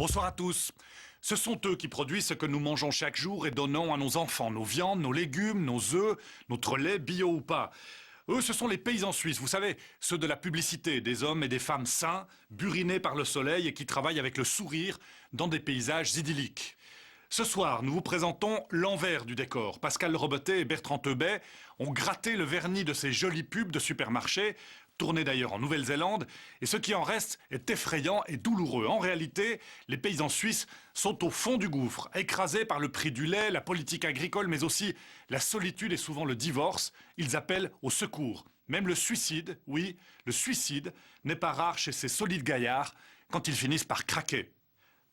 Bonsoir à tous. Ce sont eux qui produisent ce que nous mangeons chaque jour et donnons à nos enfants, nos viandes, nos légumes, nos œufs, notre lait, bio ou pas. Eux, ce sont les paysans suisses, vous savez, ceux de la publicité, des hommes et des femmes sains, burinés par le soleil et qui travaillent avec le sourire dans des paysages idylliques. Ce soir, nous vous présentons l'envers du décor. Pascal Robotet et Bertrand Teubet ont gratté le vernis de ces jolies pubs de supermarchés, tournées d'ailleurs en Nouvelle-Zélande, et ce qui en reste est effrayant et douloureux. En réalité, les paysans suisses sont au fond du gouffre, écrasés par le prix du lait, la politique agricole, mais aussi la solitude et souvent le divorce. Ils appellent au secours. Même le suicide, oui, le suicide n'est pas rare chez ces solides gaillards quand ils finissent par craquer.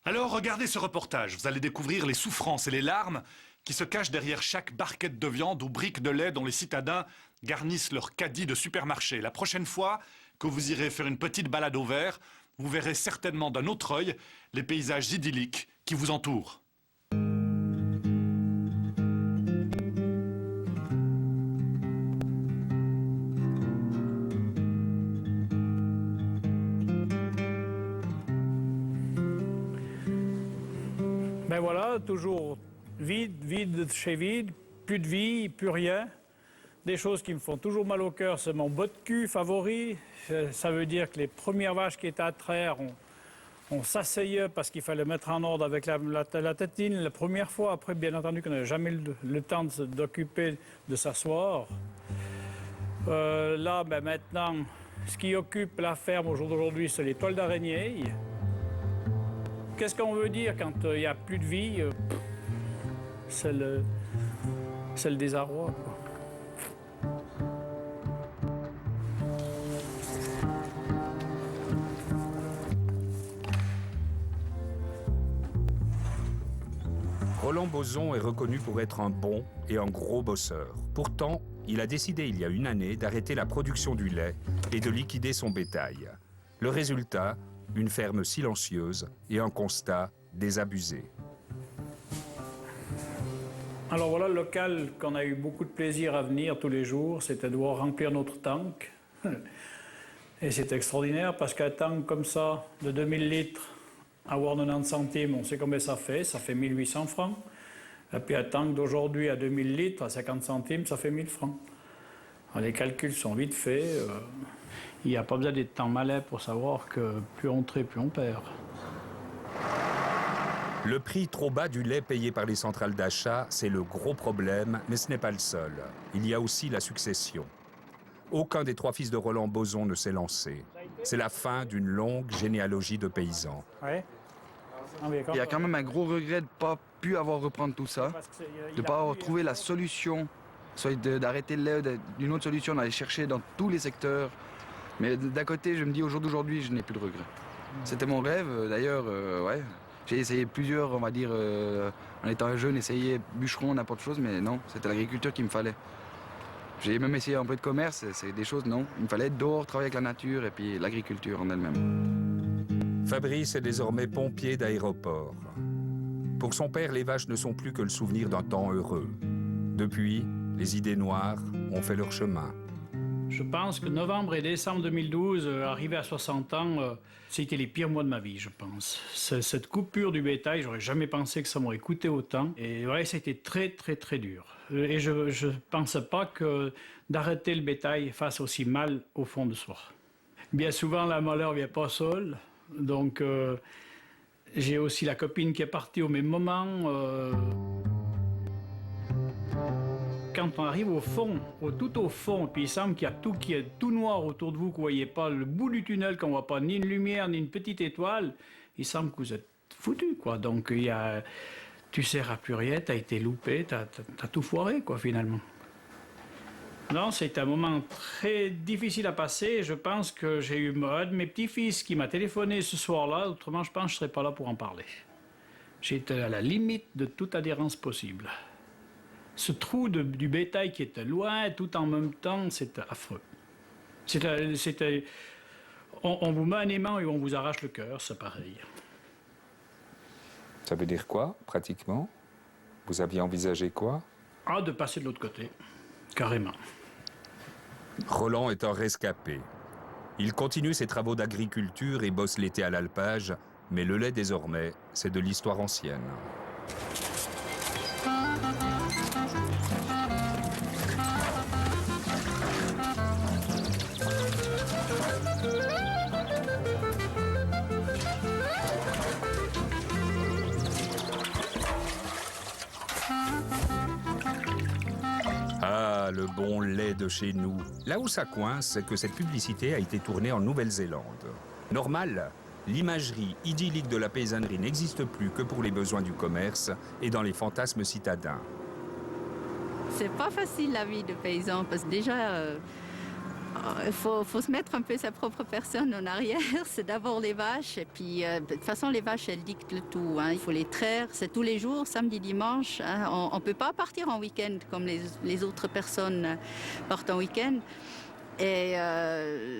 Alors regardez ce reportage, vous allez découvrir les souffrances et les larmes qui se cachent derrière chaque barquette de viande ou brique de lait dont les citadins garnissent leur caddie de supermarché. La prochaine fois que vous irez faire une petite balade au vert, vous verrez certainement d'un autre œil les paysages idylliques qui vous entourent. Ben voilà, toujours vide, vide chez vide, plus de vie, plus rien. Des choses qui me font toujours mal au cœur, c'est mon bas de cul favori. Ça veut dire que les premières vaches qui étaient à traire, on s'asseyait parce qu'il fallait mettre en ordre avec la tétine la première fois. Après, bien entendu, qu'on n'avait jamais le temps d'occuper, de s'asseoir. Là, ben maintenant, ce qui occupe la ferme au jour d'aujourd'hui, c'est les toiles d'araignée. Qu'est-ce qu'on veut dire quand il n'y a plus de vie? C'est le désarroi, quoi. Roland Bozon est reconnu pour être un bon et un gros bosseur. Pourtant, il a décidé il y a une année d'arrêter la production du lait et de liquider son bétail. Le résultat, une ferme silencieuse et un constat désabusé. Alors voilà le local qu'on a eu beaucoup de plaisir à venir tous les jours, c'était de voir remplir notre tank. Et c'est extraordinaire parce qu'un tank comme ça, de 2000 litres, à avoir 90 centimes, on sait combien ça fait 1800 francs. Et puis un tank d'aujourd'hui à 2000 litres, à 50 centimes, ça fait 1000 francs. Alors les calculs sont vite faits. Il n'y a pas besoin d'être tant malin pour savoir que plus on traite, plus on perd. Le prix trop bas du lait payé par les centrales d'achat, c'est le gros problème, mais ce n'est pas le seul. Il y a aussi la succession. Aucun des trois fils de Roland Bozon ne s'est lancé. C'est la fin d'une longue généalogie de paysans. Ouais. Il y a quand même un gros regret de ne pas pu avoir reprendre tout ça, de ne pas avoir trouvé la solution, soit d'arrêter le lait, d'une autre solution, d'aller chercher dans tous les secteurs. Mais d'un côté, je me dis, au jour d'aujourd'hui, je n'ai plus de regrets. C'était mon rêve, d'ailleurs, ouais. J'ai essayé plusieurs, on va dire, en étant jeune, essayer bûcheron, n'importe chose, mais non, c'était l'agriculture qu'il me fallait. J'ai même essayé un peu de commerce, c'est des choses, non. Il me fallait être dehors, travailler avec la nature et puis l'agriculture en elle-même. Fabrice est désormais pompier d'aéroport. Pour son père, les vaches ne sont plus que le souvenir d'un temps heureux. Depuis, les idées noires ont fait leur chemin. Je pense que novembre et décembre 2012, arrivé à 60 ans, c'était les pires mois de ma vie, je pense. Cette coupure du bétail, j'aurais jamais pensé que ça m'aurait coûté autant. Et ouais, c'était très, très, très dur. Et je ne pensais pas que d'arrêter le bétail fasse aussi mal au fond de soi. Bien souvent, la malheur ne vient pas seule. Donc, j'ai aussi la copine qui est partie au même moment. Quand on arrive au fond, tout au fond, puis il semble qu'il y a tout qui est tout noir autour de vous, que vous ne voyez pas le bout du tunnel, qu'on ne voit pas ni une lumière, ni une petite étoile, il semble que vous êtes foutu, quoi. Donc, tu ne sers à plus rien, tu as été loupé, tu as tout foiré, quoi, finalement. Non, c'est un moment très difficile à passer. Je pense que j'ai eu un de mes petits-fils qui m'a téléphoné ce soir-là. Autrement, je pense que je ne serais pas là pour en parler. J'étais à la limite de toute adhérence possible. Ce trou du bétail qui était loin, tout en même temps, c'était affreux. On vous met un aimant et on vous arrache le cœur, c'est pareil. Ça veut dire quoi, pratiquement? Vous aviez envisagé quoi? Ah, de passer de l'autre côté, carrément. Roland est un rescapé. Il continue ses travaux d'agriculture et bosse l'été à l'alpage, Mais le lait, désormais, c'est de l'histoire ancienne. Ah, le bon lait de chez nous. Là où ça coince, c'est que cette publicité a été tournée en Nouvelle-Zélande. Normal, l'imagerie idyllique de la paysannerie n'existe plus que pour les besoins du commerce et dans les fantasmes citadins. C'est pas facile la vie de paysan parce que déjà, il faut se mettre un peu sa propre personne en arrière. C'est d'abord les vaches et puis de toute façon les vaches elles dictent le tout. Hein. Il faut les traire, c'est tous les jours, samedi, dimanche. Hein. On ne peut pas partir en week-end comme les autres personnes partent en week-end. Et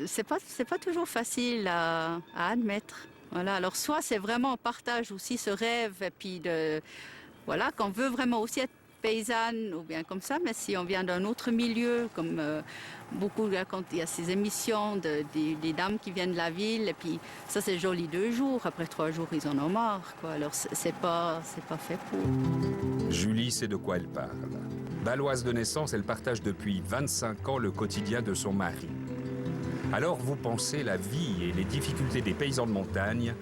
c'est pas toujours facile à admettre. Voilà. Alors soit c'est vraiment on partage aussi ce rêve et puis voilà qu'on veut vraiment aussi être paysanne ou bien comme ça, mais si on vient d'un autre milieu, comme beaucoup quand il y a ces émissions des dames qui viennent de la ville, et puis ça c'est joli 2 jours, après 3 jours ils en ont marre, quoi. Alors c'est pas fait pour. Julie sait de quoi elle parle. Baloise de naissance, elle partage depuis 25 ans le quotidien de son mari. Alors vous pensez la vie et les difficultés des paysans de montagne,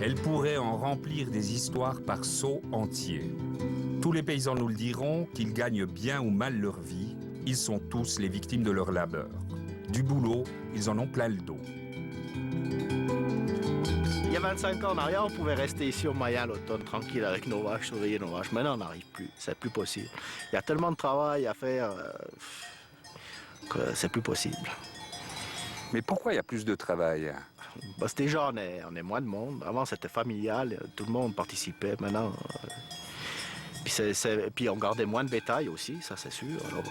elle pourrait en remplir des histoires par seau entier. Tous les paysans nous le diront, qu'ils gagnent bien ou mal leur vie, ils sont tous les victimes de leur labeur. Du boulot, ils en ont plein le dos. Il y a 25 ans en arrière, on pouvait rester ici au Maya l'automne, tranquille avec nos vaches, surveiller nos vaches. Maintenant, on n'arrive plus, c'est plus possible. Il y a tellement de travail à faire que c'est plus possible. Mais pourquoi il y a plus de travail? Parce que déjà, on est moins de monde. Avant, c'était familial, tout le monde participait. Maintenant, puis on gardait moins de bétail aussi, ça c'est sûr. Alors,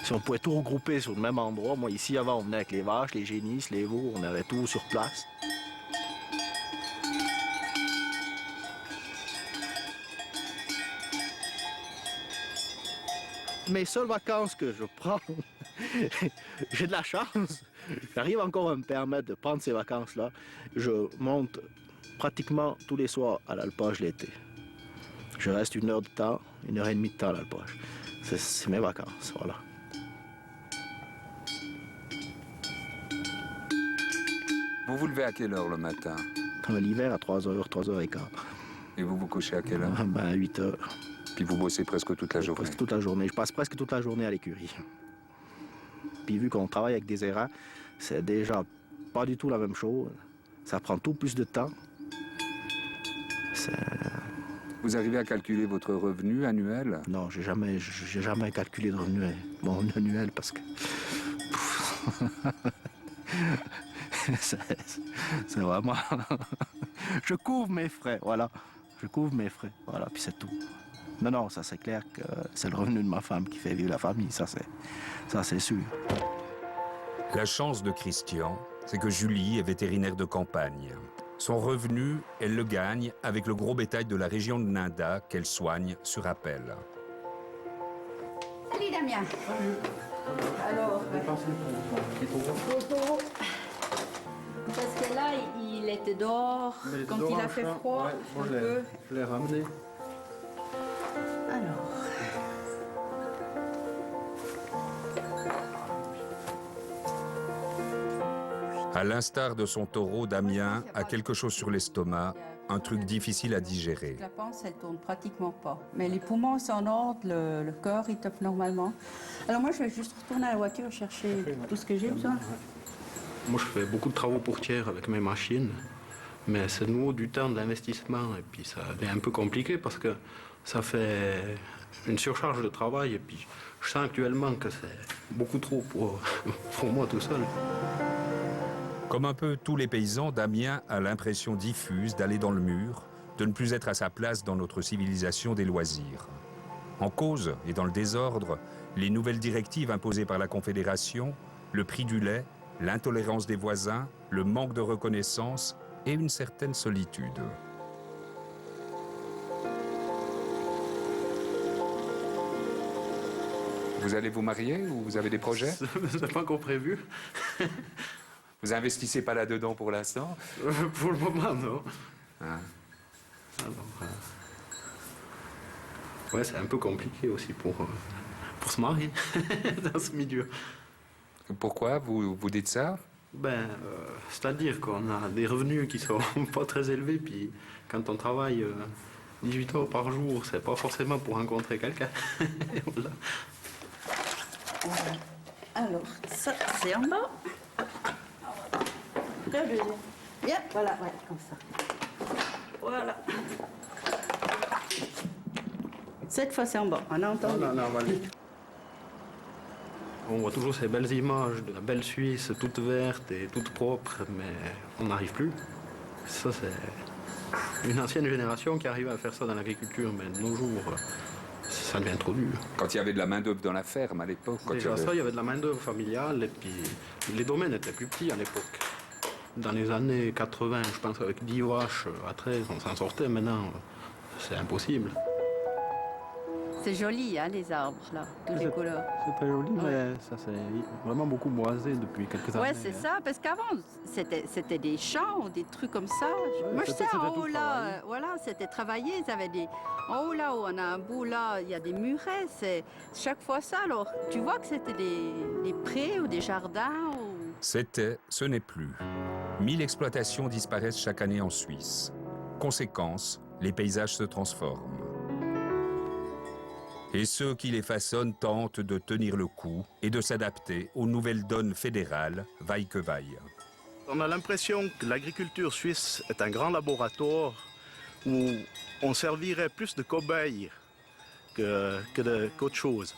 si on pouvait tout regrouper sur le même endroit, moi ici avant on venait avec les vaches, les génisses, les veaux, on avait tout sur place. Mes seules vacances que je prends, j'ai de la chance, j'arrive encore à me permettre de prendre ces vacances-là. Je monte pratiquement tous les soirs à l'alpage l'été. Je reste 1 heure de temps, 1h30 de temps à l'alpage. C'est mes vacances, voilà. Vous vous levez à quelle heure le matin? L'hiver à 3h, 3h15. Et vous vous couchez à quelle heure? À 8h. Puis vous bossez presque toute la journée? Presque toute la journée. Je passe presque toute la journée à l'écurie. Puis vu qu'on travaille avec des errants, c'est déjà pas du tout la même chose. Ça prend tout plus de temps. Vous arrivez à calculer votre revenu annuel? Non, j'ai jamais calculé de revenu mon annuel parce que c'est vraiment je couvre mes frais, voilà. Je couvre mes frais, voilà, puis c'est tout. Non, ça c'est clair que c'est le revenu de ma femme qui fait vivre la famille, ça c'est sûr. La chance de Christian, c'est que Julie est vétérinaire de campagne. Son revenu, elle le gagne avec le gros bétail de la région de Nanda qu'elle soigne sur appel. Salut Damien. Salut. Alors, photo. Parce que là, il était dehors quand il a fait froid. Ouais, bon, je l'ai ramené. Alors. À l'instar de son taureau, Damien a quelque chose sur l'estomac, un truc difficile à digérer. La panse, elle tourne pratiquement pas. Mais les poumons sont en ordre, le cœur, il tape normalement. Alors moi, je vais juste retourner à la voiture chercher tout ce que j'ai besoin. Moi, je fais beaucoup de travaux portières avec mes machines, mais c'est de nouveau du temps, de l'investissement, et puis ça devient un peu compliqué parce que ça fait une surcharge de travail, et puis je sens actuellement que c'est beaucoup trop pour moi tout seul. Comme un peu tous les paysans, Damien a l'impression diffuse d'aller dans le mur, de ne plus être à sa place dans notre civilisation des loisirs. En cause et dans le désordre, les nouvelles directives imposées par la Confédération, le prix du lait, l'intolérance des voisins, le manque de reconnaissance et une certaine solitude. Vous allez vous marier ou vous avez des projets? C'est pas encore prévu. Vous investissez pas là-dedans pour l'instant? Pour le moment, non. Hein? Alors, ouais, c'est un peu compliqué aussi pour se marier dans ce milieu. Pourquoi vous dites ça? C'est-à-dire qu'on a des revenus qui sont pas très élevés, puis quand on travaille 18 heures par jour, c'est pas forcément pour rencontrer quelqu'un. Voilà. Alors, ça, c'est en bas. Le deuxième. Bien, voilà, ouais, comme ça. Voilà. Cette fois, c'est en bas, on a entendu. On voit toujours ces belles images de la belle Suisse, toute verte et toute propre, mais on n'arrive plus. Ça, c'est une ancienne génération qui arrivait à faire ça dans l'agriculture, mais de nos jours, ça devient trop dur. Quand il y avait de la main-d'œuvre dans la ferme à l'époque. Déjà ça, il y avait de la main-d'œuvre familiale, et puis les domaines étaient plus petits à l'époque. Dans les années 80, je pense, avec 10 vaches à 13, on s'en sortait. Maintenant, c'est impossible. C'est joli, hein, les arbres, là, toutes les couleurs. C'est pas joli, mais ça c'est vraiment beaucoup boisé depuis quelques années. Ouais, c'est ça, parce qu'avant, c'était des champs ou des trucs comme ça. Moi, je sais, c'était en tout haut, là, voilà, c'était travaillé. Ils avaient des... En haut, là, où on a un bout, là, il y a des murets. C'est chaque fois ça. Alors, tu vois que c'était des prés ou des jardins ou... C'était, ce n'est plus. 1000 exploitations disparaissent chaque année en Suisse. Conséquence, les paysages se transforment. Et ceux qui les façonnent tentent de tenir le coup et de s'adapter aux nouvelles donnes fédérales, vaille que vaille. On a l'impression que l'agriculture suisse est un grand laboratoire où on servirait plus de cobayes qu'autre chose.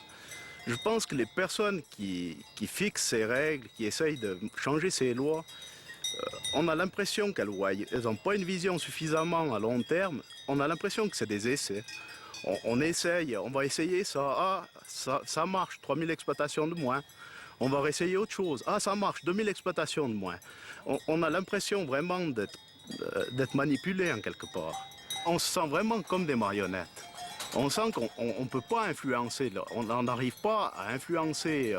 Je pense que les personnes qui fixent ces règles, qui essayent de changer ces lois, on a l'impression qu'elles n'ont pas une vision suffisamment à long terme. On a l'impression que c'est des essais. On essaye, on va essayer ça. Ah, ça marche, 3000 exploitations de moins. On va réessayer autre chose. Ah, ça marche, 2000 exploitations de moins. On a l'impression vraiment d'être manipulé en quelque part. On se sent vraiment comme des marionnettes. On sent qu'on ne peut pas influencer. Là. On n'arrive pas à influencer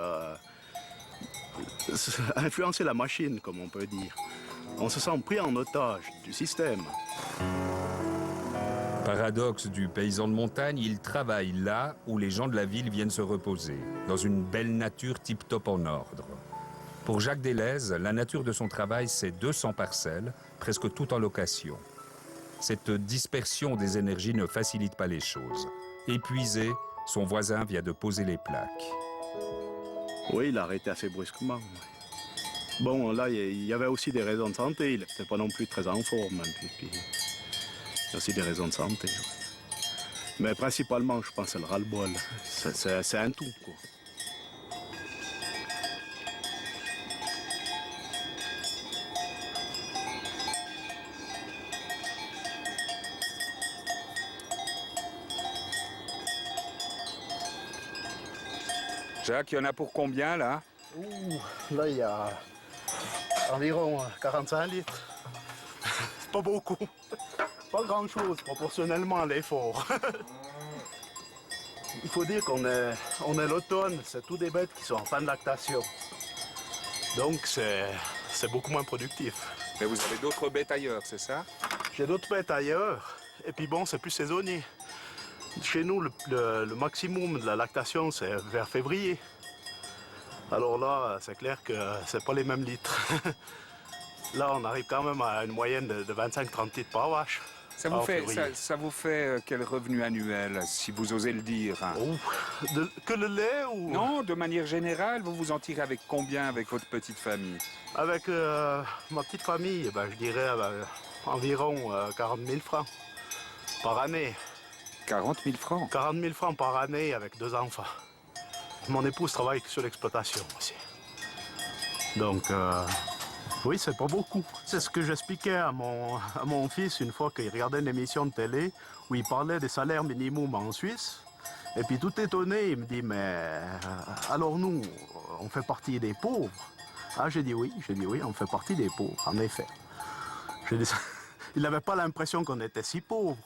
la machine, comme on peut dire. On se sent pris en otage du système. Paradoxe du paysan de montagne, il travaille là où les gens de la ville viennent se reposer, dans une belle nature tip-top en ordre. Pour Jacques Delez, la nature de son travail, c'est 200 parcelles, presque toutes en location. Cette dispersion des énergies ne facilite pas les choses. Épuisé, son voisin vient de poser les plaques. Oui, il a arrêté assez brusquement. Bon, là, il y avait aussi des raisons de santé. Il n'était pas non plus très en forme. Puis, il y a aussi des raisons de santé. Mais principalement, je pense, c'est le ras-le-bol. C'est un tout, quoi. Jacques, il y en a pour combien, là? Là, il y a environ 45 litres. C'est pas beaucoup. Pas grand-chose proportionnellement à l'effort. Il faut dire qu'on est l'automne, c'est tous des bêtes qui sont en fin de lactation. Donc, c'est beaucoup moins productif. Mais vous avez d'autres bêtes ailleurs, c'est ça? J'ai d'autres bêtes ailleurs, et puis bon, c'est plus saisonnier. Chez nous, le maximum de la lactation, c'est vers février. Alors là, c'est clair que c'est pas les mêmes litres. Là, on arrive quand même à une moyenne de 25-30 litres par vache. Ça vous fait quel revenu annuel, si vous osez le dire? Hein? Que le lait ou... Non, de manière générale, vous vous en tirez avec combien avec votre petite famille? Avec ma petite famille, je dirais environ 40 000 francs par année. 40 000 francs? 40 000 francs par année avec 2 enfants. Mon épouse travaille sur l'exploitation aussi. Donc, oui, c'est pas beaucoup. C'est ce que j'expliquais à mon fils une fois qu'il regardait une émission de télé où il parlait des salaires minimums en Suisse. Et puis tout étonné, il me dit, mais alors nous, on fait partie des pauvres. Ah, j'ai dit oui, on fait partie des pauvres, en effet. Il n'avait pas l'impression qu'on était si pauvres.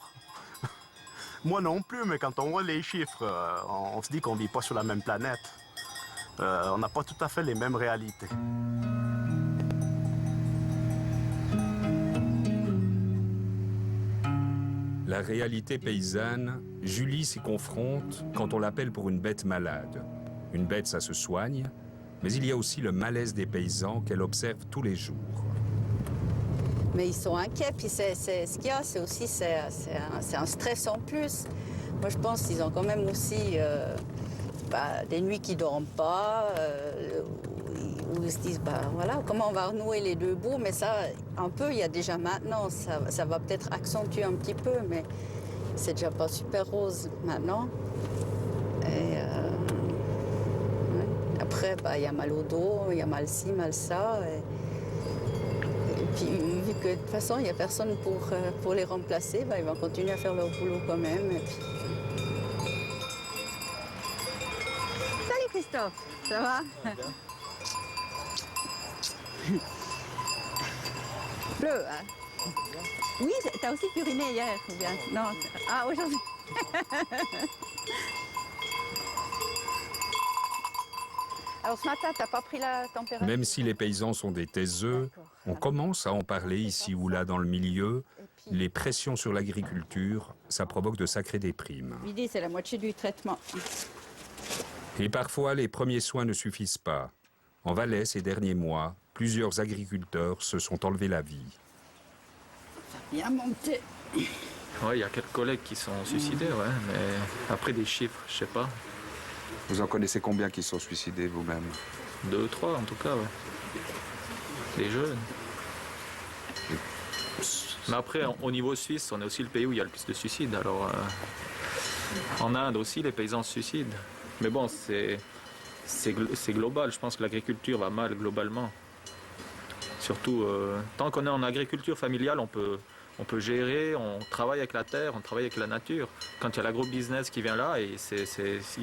Moi non plus, mais quand on voit les chiffres, on se dit qu'on ne vit pas sur la même planète. On n'a pas tout à fait les mêmes réalités. La réalité paysanne, Julie s'y confronte quand on l'appelle pour une bête malade. Une bête, ça se soigne, mais il y a aussi le malaise des paysans qu'elle observe tous les jours. Mais ils sont inquiets, puis ce qu'il y a, c'est un stress en plus. Moi, je pense qu'ils ont quand même aussi des nuits qui ne dorment pas, où ils se disent, voilà, comment on va renouer les deux bouts, mais ça, un peu, il y a déjà maintenant, ça va peut-être accentuer un petit peu, mais c'est déjà pas super rose maintenant. Et ouais. Après, il y a mal au dos, il y a mal ci, mal ça. Et puis, vu que de toute façon, il n'y a personne pour les remplacer, ils vont continuer à faire leur boulot quand même. Et puis... Salut Christophe, ça va? Bleu, hein? Oui, t'as aussi puriné hier, ou bien? Non. Ah, aujourd'hui. Alors ce matin, t'as pas pris la température? Même si les paysans sont des taiseux, on commence à en parler ici ou là dans le milieu. Les pressions sur l'agriculture, ça provoque de sacrées déprimes. L'idée, c'est la moitié du traitement. Et parfois, les premiers soins ne suffisent pas. En Valais, ces derniers mois, plusieurs agriculteurs se sont enlevés la vie. Bien monté. Oui, il y a quelques collègues qui sont suicidés, ouais, mais après des chiffres, je sais pas. Vous en connaissez combien qui sont suicidés vous-même? 2 ou 3 en tout cas, ouais. Des jeunes. Mais après, au niveau suisse, on est aussi le pays où il y a le plus de suicides. Alors, en Inde aussi, les paysans se suicident. Mais bon, c'est global. Je pense que l'agriculture va mal globalement. Surtout, tant qu'on est en agriculture familiale, on peut gérer, on travaille avec la terre, on travaille avec la nature. Quand il y a l'agro-business qui vient là, ils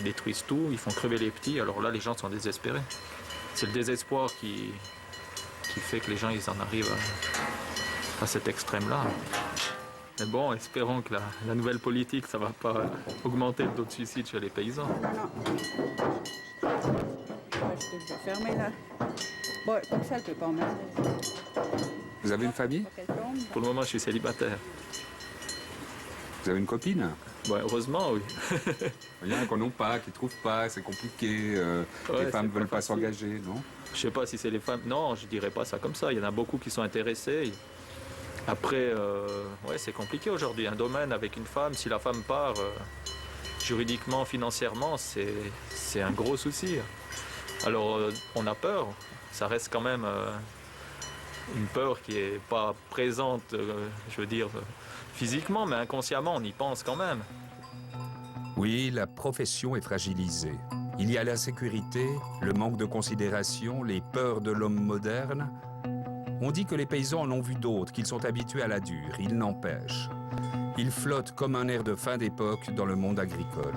détruisent tout, ils font crever les petits, alors là, les gens sont désespérés. C'est le désespoir qui fait que les gens ils en arrivent à cet extrême-là. Mais bon, espérons que la nouvelle politique, ça ne va pas augmenter le taux de suicide chez les paysans. Non. Je peux fermer là. Bon, comme ça, elle ne peut pas en mettre. Vous avez une famille? Pour le moment, je suis célibataire. Vous avez une copine? Bon, heureusement, oui. Il y en a qui n'en ont pas, qui ne trouvent pas, c'est compliqué. Ouais, les femmes ne veulent pas facile. s'engager, non? Je ne sais pas si c'est les femmes. Non, je ne dirais pas ça comme ça. Il y en a beaucoup qui sont intéressés. Après, ouais, c'est compliqué aujourd'hui. Un domaine avec une femme, si la femme part, juridiquement, financièrement, c'est un gros souci. Alors, on a peur. Ça reste quand même une peur qui n'est pas présente, je veux dire, physiquement, mais inconsciemment, on y pense quand même. Oui, la profession est fragilisée. Il y a l'insécurité, le manque de considération, les peurs de l'homme moderne. On dit que les paysans en ont vu d'autres, qu'ils sont habitués à la dure. Il n'empêche. Ils flottent comme un air de fin d'époque dans le monde agricole.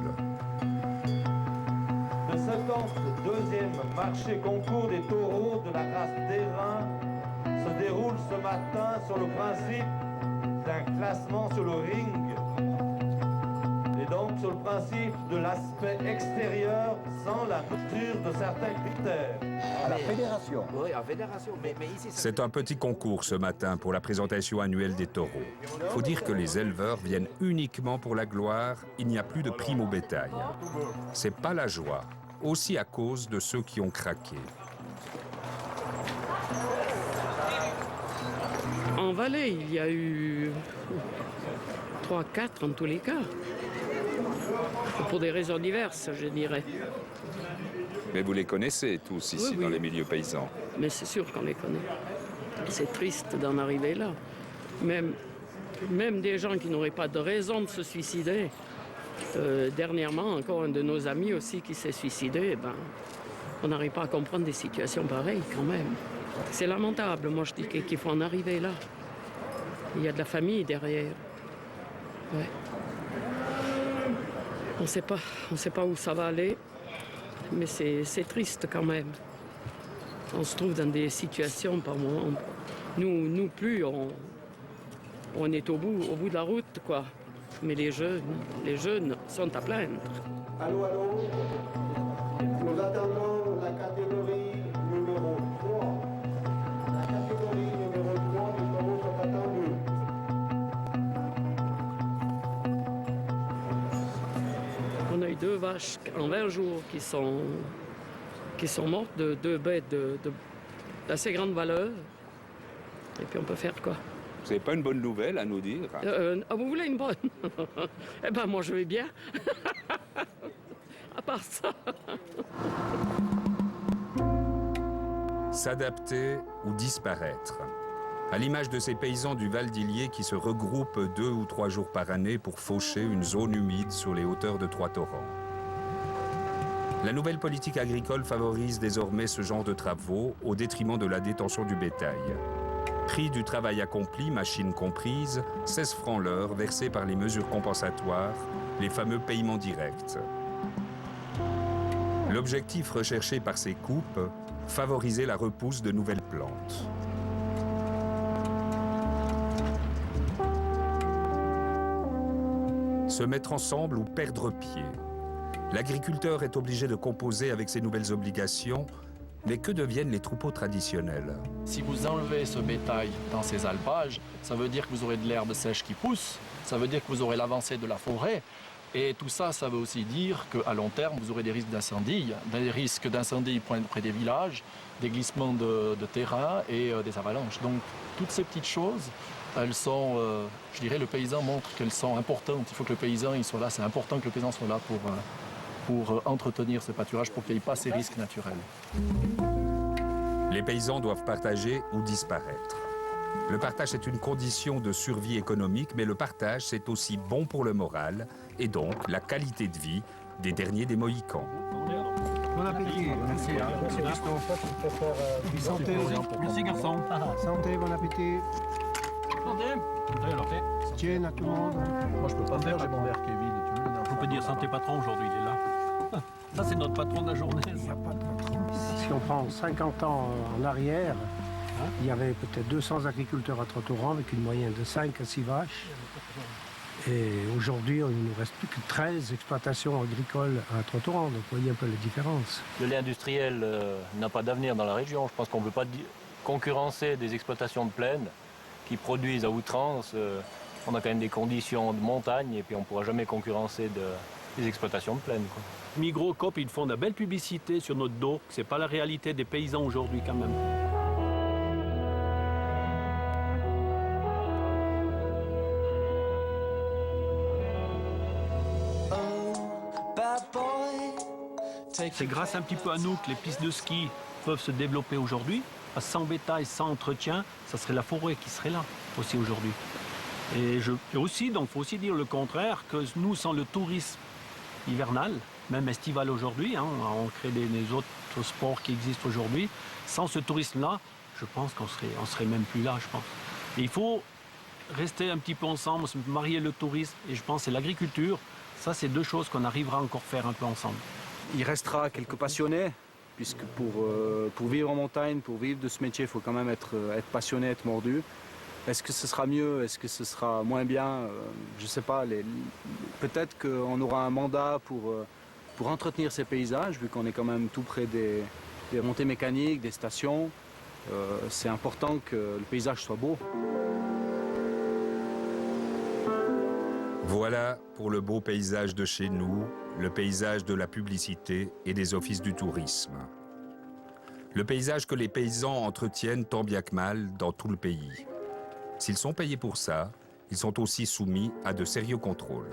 Le 52e marché concours des taureaux de la race d'Airain se déroule ce matin sur le principe d'un classement sur le ring et donc sur le principe de l'aspect extérieur sans la rupture de certains critères. À la fédération. Oui, à la fédération. Mais ici, C'est un petit concours ce matin pour la présentation annuelle des taureaux. Il faut dire que les éleveurs viennent uniquement pour la gloire. Il n'y a plus de prime au bétail. C'est pas la joie, aussi à cause de ceux qui ont craqué. En Valais, il y a eu 3-4 en tous les cas. Pour des raisons diverses, je dirais. Mais vous les connaissez tous ici Oui, oui. dans les milieux paysans? Mais c'est sûr qu'on les connaît. C'est triste d'en arriver là. Même des gens qui n'auraient pas de raison de se suicider. Dernièrement, encore un de nos amis aussi qui s'est suicidé. On n'arrive pas à comprendre des situations pareilles quand même. C'est lamentable, moi je dis qu'il faut en arriver là. Il y a de la famille derrière. Ouais. On ne sait pas où ça va aller, mais c'est triste quand même. On se trouve dans des situations par moment. Nous plus, on est au bout de la route, quoi. Mais les jeunes sont à plaindre. allô, allô. Nous attendons la catégorie numéro 3. La catégorie numéro 3, les taureaux sont attendus. eu 2 vaches en 20 jours qui sont mortes, de 2 bêtes d'assez grande valeur. Et puis on peut faire quoi? Vous n'avez pas une bonne nouvelle à nous dire? Vous voulez une bonne? Eh ben moi je vais bien. À part ça. S'adapter ou disparaître. À l'image de ces paysans du Val d'Illier qui se regroupent 2 ou 3 jours par année pour faucher une zone humide sur les hauteurs de Trois-Torrents. La nouvelle politique agricole favorise désormais ce genre de travaux au détriment de la détention du bétail. Prix du travail accompli, machines comprises, 16 francs l'heure versés par les mesures compensatoires, les fameux paiements directs. L'objectif recherché par ces coupes, favoriser la repousse de nouvelles plantes. Se mettre ensemble ou perdre pied. L'agriculteur est obligé de composer avec ces nouvelles obligations, mais que deviennent les troupeaux traditionnels? Si vous enlevez ce bétail dans ces alpages, ça veut dire que vous aurez de l'herbe sèche qui pousse, ça veut dire que vous aurez l'avancée de la forêt, et tout ça, ça veut aussi dire qu'à long terme, vous aurez des risques d'incendie près des villages, des glissements de terrain et des avalanches. Donc toutes ces petites choses, elles sont, je dirais, le paysan montre qu'elles sont importantes. Il faut que le paysan il soit là, c'est important que le paysan soit là pour entretenir ce pâturage, pour qu'il n'y ait pas ces risques naturels. Les paysans doivent partager ou disparaître. Le partage est une condition de survie économique, mais le partage c'est aussi bon pour le moral et donc la qualité de vie des derniers des Mohicans. Bon appétit. Merci. Santé. Merci garçon. Santé, bon appétit. Santé. Tiens à tout le monde. Moi, je peux pas faire, j'ai mon verre qui est vide. On peut dire santé patron aujourd'hui, il est là. Ça c'est notre patron de la journée. Il n'y a pas de patron. Si on prend 50 ans en arrière, il y avait peut-être 200 agriculteurs à Trois-Torrents avec une moyenne de 5 à 6 vaches. Et aujourd'hui, il ne nous reste plus que 13 exploitations agricoles à Trois-Torrents. Donc vous voyez un peu la différence. Le lait industriel n'a pas d'avenir dans la région. Je pense qu'on ne peut pas concurrencer des exploitations de plaine qui produisent à outrance. On a quand même des conditions de montagne et puis on ne pourra jamais concurrencer des exploitations de plaine, quoi. Migros, Coop, ils font de la belle publicité sur notre dos. C'est pas la réalité des paysans aujourd'hui quand même. C'est grâce un petit peu à nous que les pistes de ski peuvent se développer aujourd'hui. Sans bétail, sans entretien, ça serait la forêt qui serait là aussi aujourd'hui. Et aussi, donc, faut aussi dire le contraire, que nous, sans le tourisme hivernal, même estival aujourd'hui, on crée des autres sports qui existent aujourd'hui, sans ce tourisme-là, je pense qu'on serait même plus là, je pense. Et il faut rester un petit peu ensemble, se marier le tourisme, et je pense que c'est l'agriculture. Ça, c'est 2 choses qu'on arrivera encore à faire un peu ensemble. Il restera quelques passionnés, puisque pour vivre en montagne, pour vivre de ce métier, il faut quand même être passionné, être mordu. Est-ce que ce sera mieux? Est-ce que ce sera moins bien? Je ne sais pas. Peut-être qu'on aura un mandat pour entretenir ces paysages, vu qu'on est quand même tout près des remontées mécaniques, des stations. C'est important que le paysage soit beau. Voilà pour le beau paysage de chez nous, le paysage de la publicité et des offices du tourisme. Le paysage que les paysans entretiennent tant bien que mal dans tout le pays. S'ils sont payés pour ça, ils sont aussi soumis à de sérieux contrôles.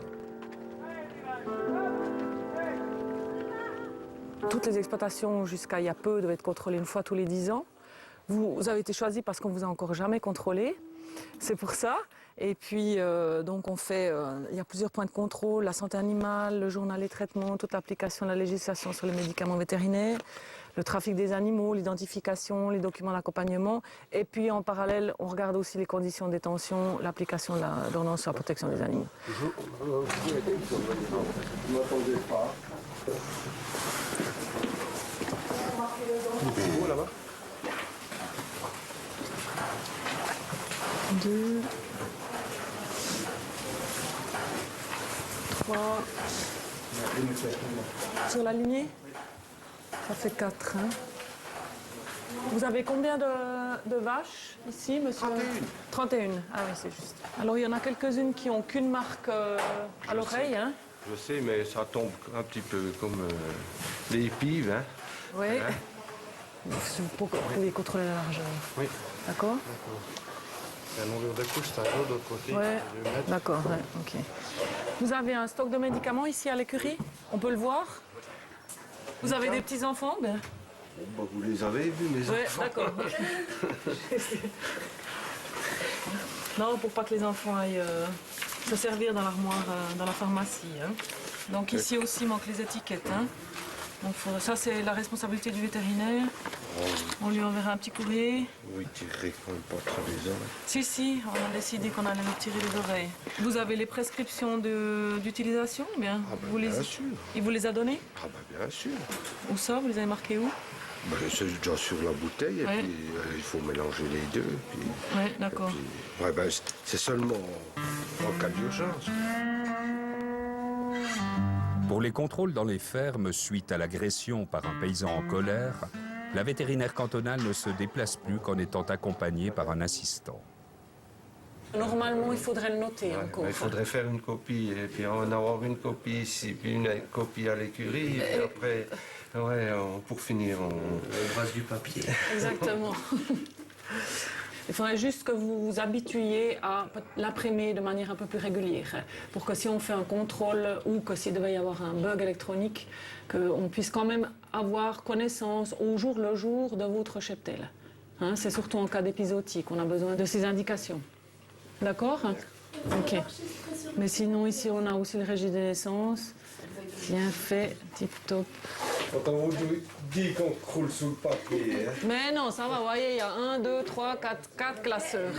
Toutes les exploitations jusqu'à il y a peu devaient être contrôlées une fois tous les 10 ans. Vous avez été choisi parce qu'on ne vous a encore jamais contrôlé. C'est pour ça. Et puis, donc il y a plusieurs points de contrôle, la santé animale, le journal des traitements, toute l'application de la législation sur les médicaments vétérinaires, le trafic des animaux, l'identification, les documents d'accompagnement. Et puis, en parallèle, on regarde aussi les conditions de détention, l'application de l'ordonnance sur la protection des animaux. Ne m'attendez pas. C'est beau là-bas. 2, 3. Sur la lignée, ça fait 4. Vous avez combien de vaches ici, monsieur? 31. Ah oui, c'est juste. Alors, il y en a quelques-unes qui n'ont qu'une marque à l'oreille. Je sais, mais ça tombe un petit peu comme les pives. Hein. Oui. Hein? Vous pouvez contrôler la largeur. Oui. D'accord. La longueur de couche, c'est un autre de l'autre côté. Ouais. D'accord, ouais, ok. Vous avez un stock de médicaments ici à l'écurie? On peut le voir? Vous avez des petits-enfants? Ben... Bon, vous les avez vus, mes enfants? D'accord. Non, pour pas que les enfants aillent se servir dans l'armoire, dans la pharmacie. Hein. Donc ici aussi, il manque les étiquettes. Hein. Donc ça, c'est la responsabilité du vétérinaire. On lui enverra un petit courrier. Oui, tirez quand même pas trop les oreilles. Si, on a décidé qu'on allait lui tirer les oreilles. Vous avez les prescriptions d'utilisation, bien? Ah ben, bien sûr. Il vous les a données? Ah ben, bien sûr. Où ça? Vous les avez marqués où? Ben, c'est déjà sur la bouteille, et puis il faut mélanger les deux. Oui, d'accord. Ouais, ben, c'est seulement en cas d'urgence. Pour les contrôles dans les fermes suite à l'agression par un paysan en colère, la vétérinaire cantonale ne se déplace plus qu'en étant accompagnée par un assistant. Normalement, il faudrait le noter encore. Il faudrait faire une copie, et puis en avoir une copie ici, puis une copie à l'écurie, et puis après, pour finir, on brasse du papier. Exactement. Il faudrait juste que vous vous habituiez à l'imprimer de manière un peu plus régulière, pour que si on fait un contrôle ou que s'il devait y avoir un bug électronique, qu'on puisse quand même avoir connaissance au jour le jour de votre cheptel. Hein, c'est surtout en cas d'épisodie qu'on a besoin de ces indications. D'accord? Ok. Mais sinon, ici, on a aussi le registre des naissances. Bien fait, tip-top. Quand on vous dit qu'on croule sous le papier. Hein. Mais non, ça va, vous voyez, il y a 1, 2, 3, 4 classeurs.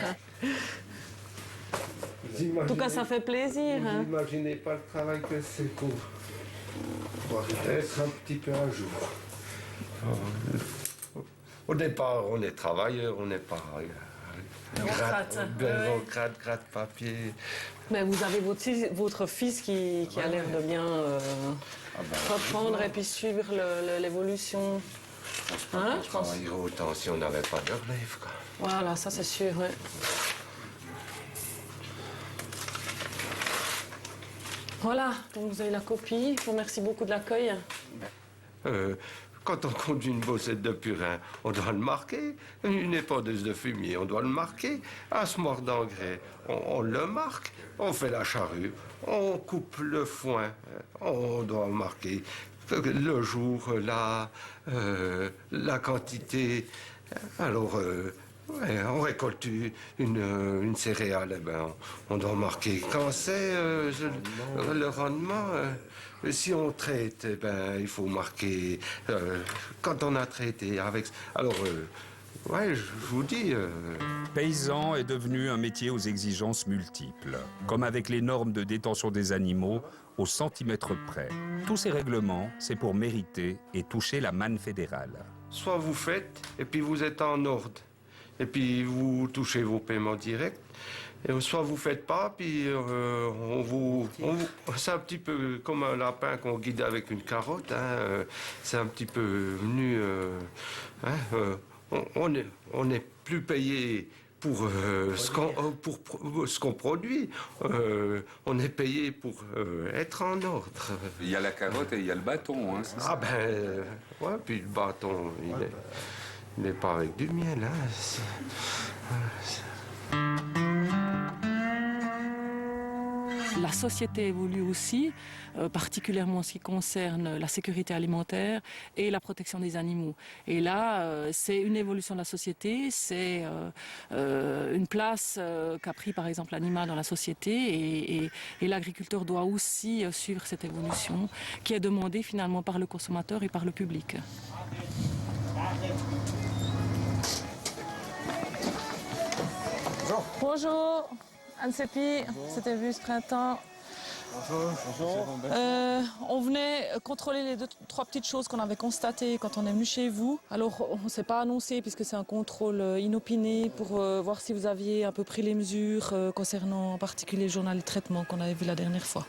En tout cas, ça fait plaisir. Vous hein. n'imaginez pas le travail que c'est pour être un petit peu à jour. Au départ, on est travailleur, on n'est pas... gratte papier. Mais vous avez votre fils qui a l'air de bien reprendre et puis suivre l'évolution. On travaillerait autant si on n'avait pas de relève. Quoi. Voilà, ça c'est sûr. Ouais. Voilà, donc vous avez la copie. Je vous remercie beaucoup de l'accueil. Quand on conduit une bossette de purin, on doit le marquer. Une épondeuse de fumier, on doit le marquer. Un semoir d'engrais, on le marque. On fait la charrue, on coupe le foin, on doit marquer le jour, la quantité. Alors, on récolte une céréale, eh ben, on doit marquer quand c'est le rendement. Si on traite, eh ben, il faut marquer quand on a traité avec. Alors, ouais, je vous dis. Paysan est devenu un métier aux exigences multiples, comme avec les normes de détention des animaux au centimètre près. Tous ces règlements, c'est pour mériter et toucher la manne fédérale. Soit vous faites, et puis vous êtes en ordre, et puis vous touchez vos paiements directs. Et soit vous faites pas, puis c'est un petit peu comme un lapin qu'on guide avec une carotte. Hein, c'est un petit peu venu. On n'est plus payé pour ce qu'on produit. On est payé pour être en ordre. Il y a la carotte et il y a le bâton. Hein, ah ben, ouais, puis le bâton, il n'est pas avec du miel. Hein, La société évolue aussi, particulièrement en ce qui concerne la sécurité alimentaire et la protection des animaux. Et là, c'est une évolution de la société, c'est une place qu'a pris par exemple l'animal dans la société et l'agriculteur doit aussi suivre cette évolution qui est demandée finalement par le consommateur et par le public. Bonjour. Anne-Sépi, c'était vu ce printemps. Bonjour. On venait contrôler les 2-3 petites choses qu'on avait constatées quand on est venu chez vous. Alors on ne s'est pas annoncé puisque c'est un contrôle inopiné pour voir si vous aviez un peu pris les mesures concernant en particulier le journal de traitement qu'on avait vu la dernière fois.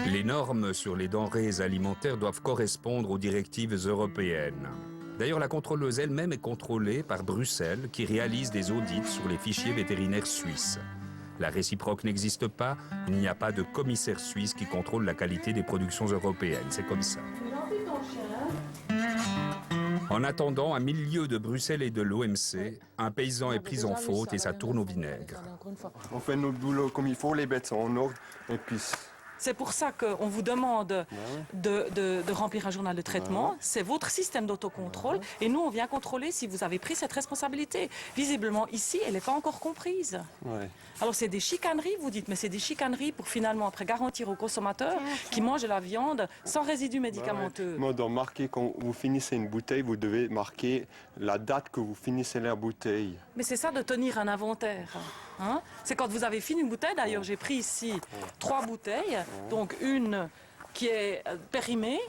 Les normes sur les denrées alimentaires doivent correspondre aux directives européennes. D'ailleurs, la contrôleuse elle-même est contrôlée par Bruxelles, qui réalise des audits sur les fichiers vétérinaires suisses. La réciproque n'existe pas, il n'y a pas de commissaire suisse qui contrôle la qualité des productions européennes. C'est comme ça. En attendant, à 1000 lieues de Bruxelles et de l'OMC, un paysan est pris en faute et ça tourne au vinaigre. On fait notre boulot comme il faut, les bêtes sont en ordre, et puis... C'est pour ça qu'on vous demande de remplir un journal de traitement. C'est votre système d'autocontrôle. Et nous, on vient contrôler si vous avez pris cette responsabilité. Visiblement, ici, elle n'est pas encore comprise. Ouais. Alors, c'est des chicaneries, vous dites, mais c'est des chicaneries pour finalement, après, garantir aux consommateurs qui mangent de la viande sans résidus médicamenteux. Moi, dans marquer, quand vous finissez une bouteille, vous devez marquer la date que vous finissez la bouteille. Mais c'est ça de tenir un inventaire. Hein? C'est quand vous avez fini une bouteille, d'ailleurs j'ai pris ici 3 bouteilles, donc une qui est périmée,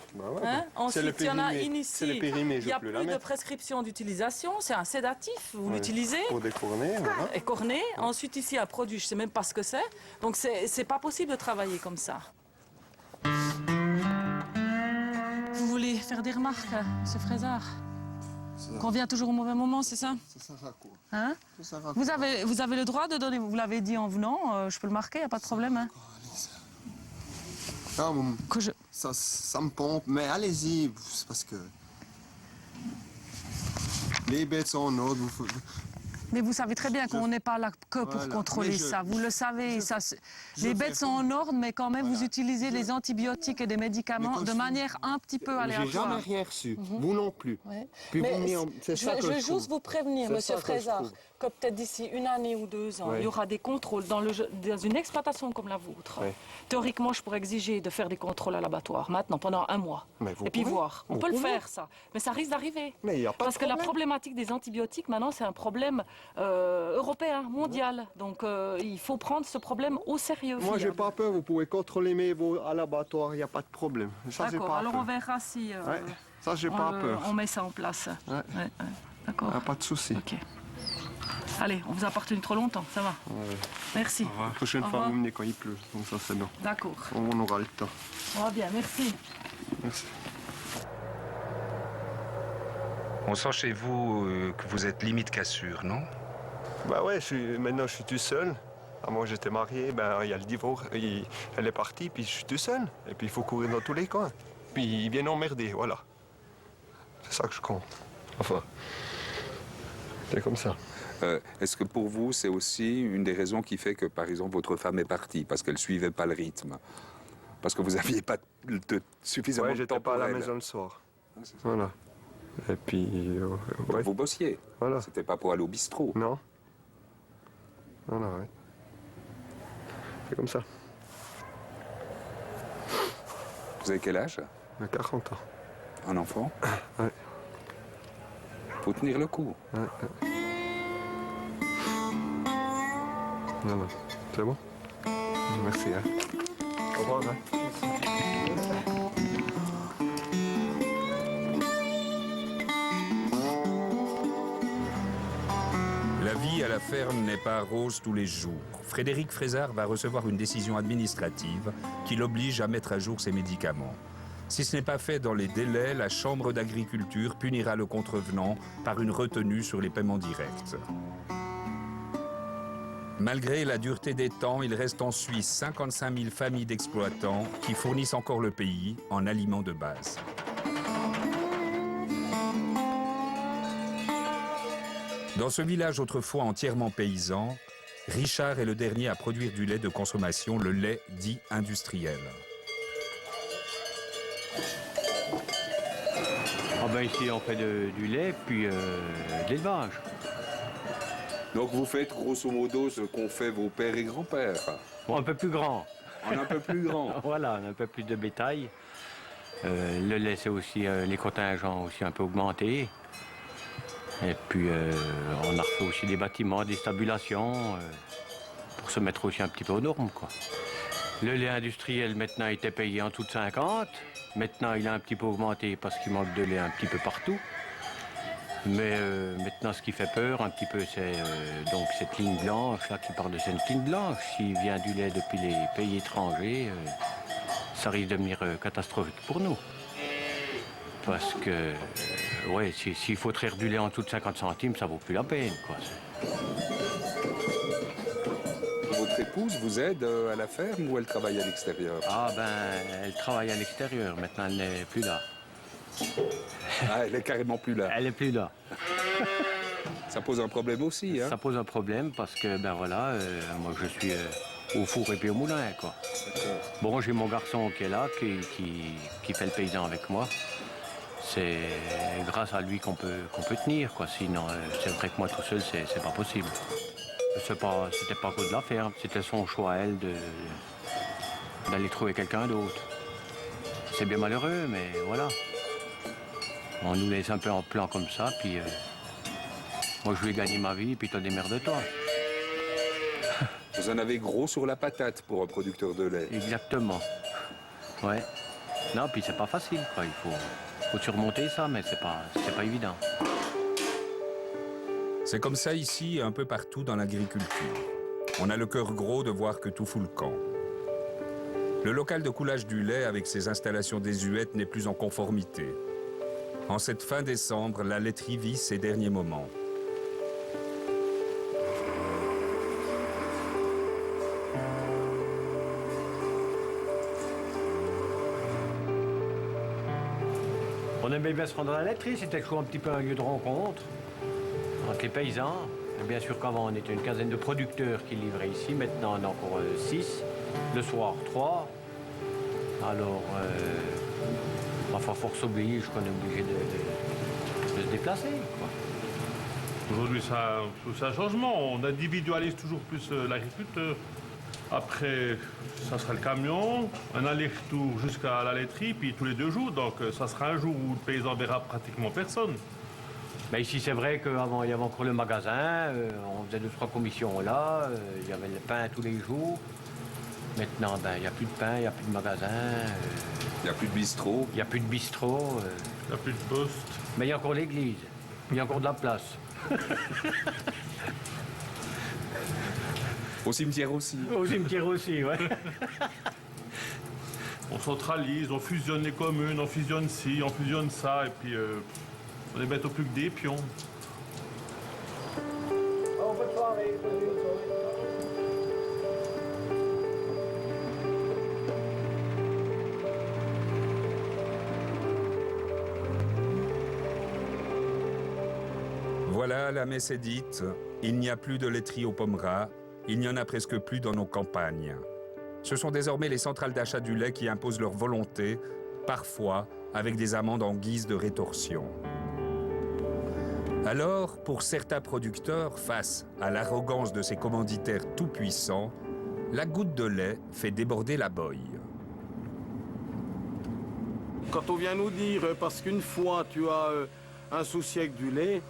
ensuite il y en a une ici, il n'y a plus de prescription d'utilisation, c'est un sédatif, vous l'utilisez. Pour décorner, voilà. Et corner, ensuite ici un produit, je ne sais même pas ce que c'est, donc c'est pas possible de travailler comme ça. Vous voulez faire des remarques, M. Fraisard? Qu'on vient toujours au mauvais moment, c'est ça? Ça sert à quoi? Hein? Ça sert à Vous avez le droit de donner, vous l'avez dit en venant, je peux le marquer, il n'y a pas de problème. Hein? Ah, ça me pompe, mais allez-y, c'est parce que les bêtes sont en ordre. Mais vous savez très bien qu'on n'est pas là que pour contrôler ça. Vous le savez, les bêtes sont en ordre, mais quand même vous utilisez les antibiotiques et des médicaments de manière un petit peu aléatoire. J'ai jamais rien reçu, vous non plus. Ouais. Puis Mais je veux juste vous prévenir, Monsieur Fraisard, que peut-être d'ici 1 année ou 2 ans, il y aura des contrôles dans une exploitation comme la vôtre. Théoriquement, je pourrais exiger de faire des contrôles à l'abattoir maintenant, pendant 1 mois. Et puis voir. On peut le faire, ça. Mais ça risque d'arriver. Parce que la problématique des antibiotiques, maintenant, c'est un problème européen, mondial. Donc, il faut prendre ce problème au sérieux. Moi, j'ai pas peur. Vous pouvez contrôler mes veaux à l'abattoir, il n'y a pas de problème. D'accord, alors on verra si ça, j'ai pas peur. On met ça en place. D'accord. Pas de souci. Ok. Allez, on vous a pas retenu trop longtemps, ça va. Merci. La prochaine fois, vous venez quand il pleut, donc ça c'est bon. D'accord. On aura le temps. On va bien, merci. Merci. On sent chez vous que vous êtes limite cassure, non? Bah ouais, maintenant je suis tout seul. Moi j'étais marié, il y a le divorce, elle est partie, puis je suis tout seul. Et puis il faut courir dans tous les coins. Puis ils viennent emmerder, voilà. C'est ça que je compte. Enfin, c'est comme ça. Est-ce que pour vous, c'est aussi une des raisons qui fait que, par exemple, votre femme est partie, parce qu'elle ne suivait pas le rythme? Parce que vous n'aviez pas suffisamment de temps pour elle? J'étais pas à la maison le soir. Voilà. Et puis... Vous bossiez? Voilà. C'était pas pour aller au bistrot? Non. Voilà, ouais. C'est comme ça. Vous avez quel âge? 40 ans. Un enfant? Ouais. Faut tenir le coup. Ouais. Non. C'est bon? Merci. Hein. Au revoir. Hein. La vie à la ferme n'est pas rose tous les jours. Frédéric Fraisard va recevoir une décision administrative qui l'oblige à mettre à jour ses médicaments. Si ce n'est pas fait dans les délais, la Chambre d'agriculture punira le contrevenant par une retenue sur les paiements directs. Malgré la dureté des temps, il reste en Suisse 55 000 familles d'exploitants qui fournissent encore le pays en aliments de base. Dans ce village autrefois entièrement paysan, Richard est le dernier à produire du lait de consommation, le lait dit industriel. Ici on fait du lait puis de l'élevage. Donc vous faites grosso modo ce qu'ont fait vos pères et grands-pères? Bon, un peu plus grand. Un peu plus grand. Voilà, un peu plus de bétail. Le lait, c'est aussi les contingents aussi un peu augmentés. Et puis on a refait aussi des bâtiments, des stabulations pour se mettre aussi un petit peu aux normes, quoi. Le lait industriel maintenant était payé en tout de 50. Maintenant il a un petit peu augmenté parce qu'il manque de lait un petit peu partout. Mais maintenant, ce qui fait peur un petit peu, c'est donc cette ligne blanche, là, qui parle de cette ligne blanche. S'il vient du lait depuis les pays étrangers, ça risque de devenir catastrophique pour nous. Parce que ouais, s'il faut traire du lait en dessous de 50 centimes, ça vaut plus la peine, quoi. Votre épouse vous aide à la ferme ou elle travaille à l'extérieur? Ah ben, elle travaille à l'extérieur, maintenant elle n'est plus là. Ah, elle est carrément plus là. Elle est plus là. Ça pose un problème aussi, hein? Ça pose un problème parce que, ben voilà, moi je suis au four et puis au moulin, quoi. Bon, j'ai mon garçon qui est là, qui fait le paysan avec moi. C'est grâce à lui qu'on peut tenir, quoi. Sinon, c'est vrai que moi tout seul, c'est pas possible. C'était pas à cause de la ferme, c'était son choix à elle d'aller trouver quelqu'un d'autre. C'est bien malheureux, mais voilà. On nous laisse un peu en plan comme ça, puis moi je vais gagner ma vie, puis toi démerde-toi. Vous en avez gros sur la patate pour un producteur de lait. Exactement. Ouais. Non, puis c'est pas facile, quoi. Il faut surmonter ça, mais c'est pas évident. C'est comme ça ici et un peu partout dans l'agriculture. On a le cœur gros de voir que tout fout le camp. Le local de coulage du lait avec ses installations désuètes n'est plus en conformité. En cette fin décembre, la laiterie vit ses derniers moments. On aimait bien se rendre à la laiterie, c'était toujours un petit peu un lieu de rencontre entre les paysans. Et bien sûr qu'avant on était une quinzaine de producteurs qui livraient ici, maintenant on est encore 6, le soir 3. Alors, enfin force oblige qu'on est obligé de se déplacer, quoi. Aujourd'hui, c'est un changement. On individualise toujours plus l'agriculteur. Après, ça sera le camion, un aller-retour jusqu'à la laiterie, puis tous les 2 jours. Donc, ça sera un jour où le paysan verra pratiquement personne. Mais ici, c'est vrai qu'avant, il y avait encore le magasin. On faisait 2-3 commissions là. Il y avait le pain tous les jours. Maintenant, ben, il n'y a plus de pain, il n'y a plus de magasin. Il n'y a plus de bistrot. Il n'y a plus de bistrot. Il n'y a plus de poste. Mais il y a encore l'église. Il y a encore de la place. Au cimetière aussi. Au cimetière aussi, ouais. On centralise, on fusionne les communes, on fusionne ci, on fusionne ça, et puis on est bientôt plus que des pions. Voilà, la messe est dite. Il n'y a plus de laiterie au Pommeraye. Il n'y en a presque plus dans nos campagnes. Ce sont désormais les centrales d'achat du lait qui imposent leur volonté, parfois avec des amendes en guise de rétorsion. Alors, pour certains producteurs, face à l'arrogance de ces commanditaires tout-puissants, la goutte de lait fait déborder la boye. Quand on vient nous dire, parce qu'une fois tu as un souci avec du lait,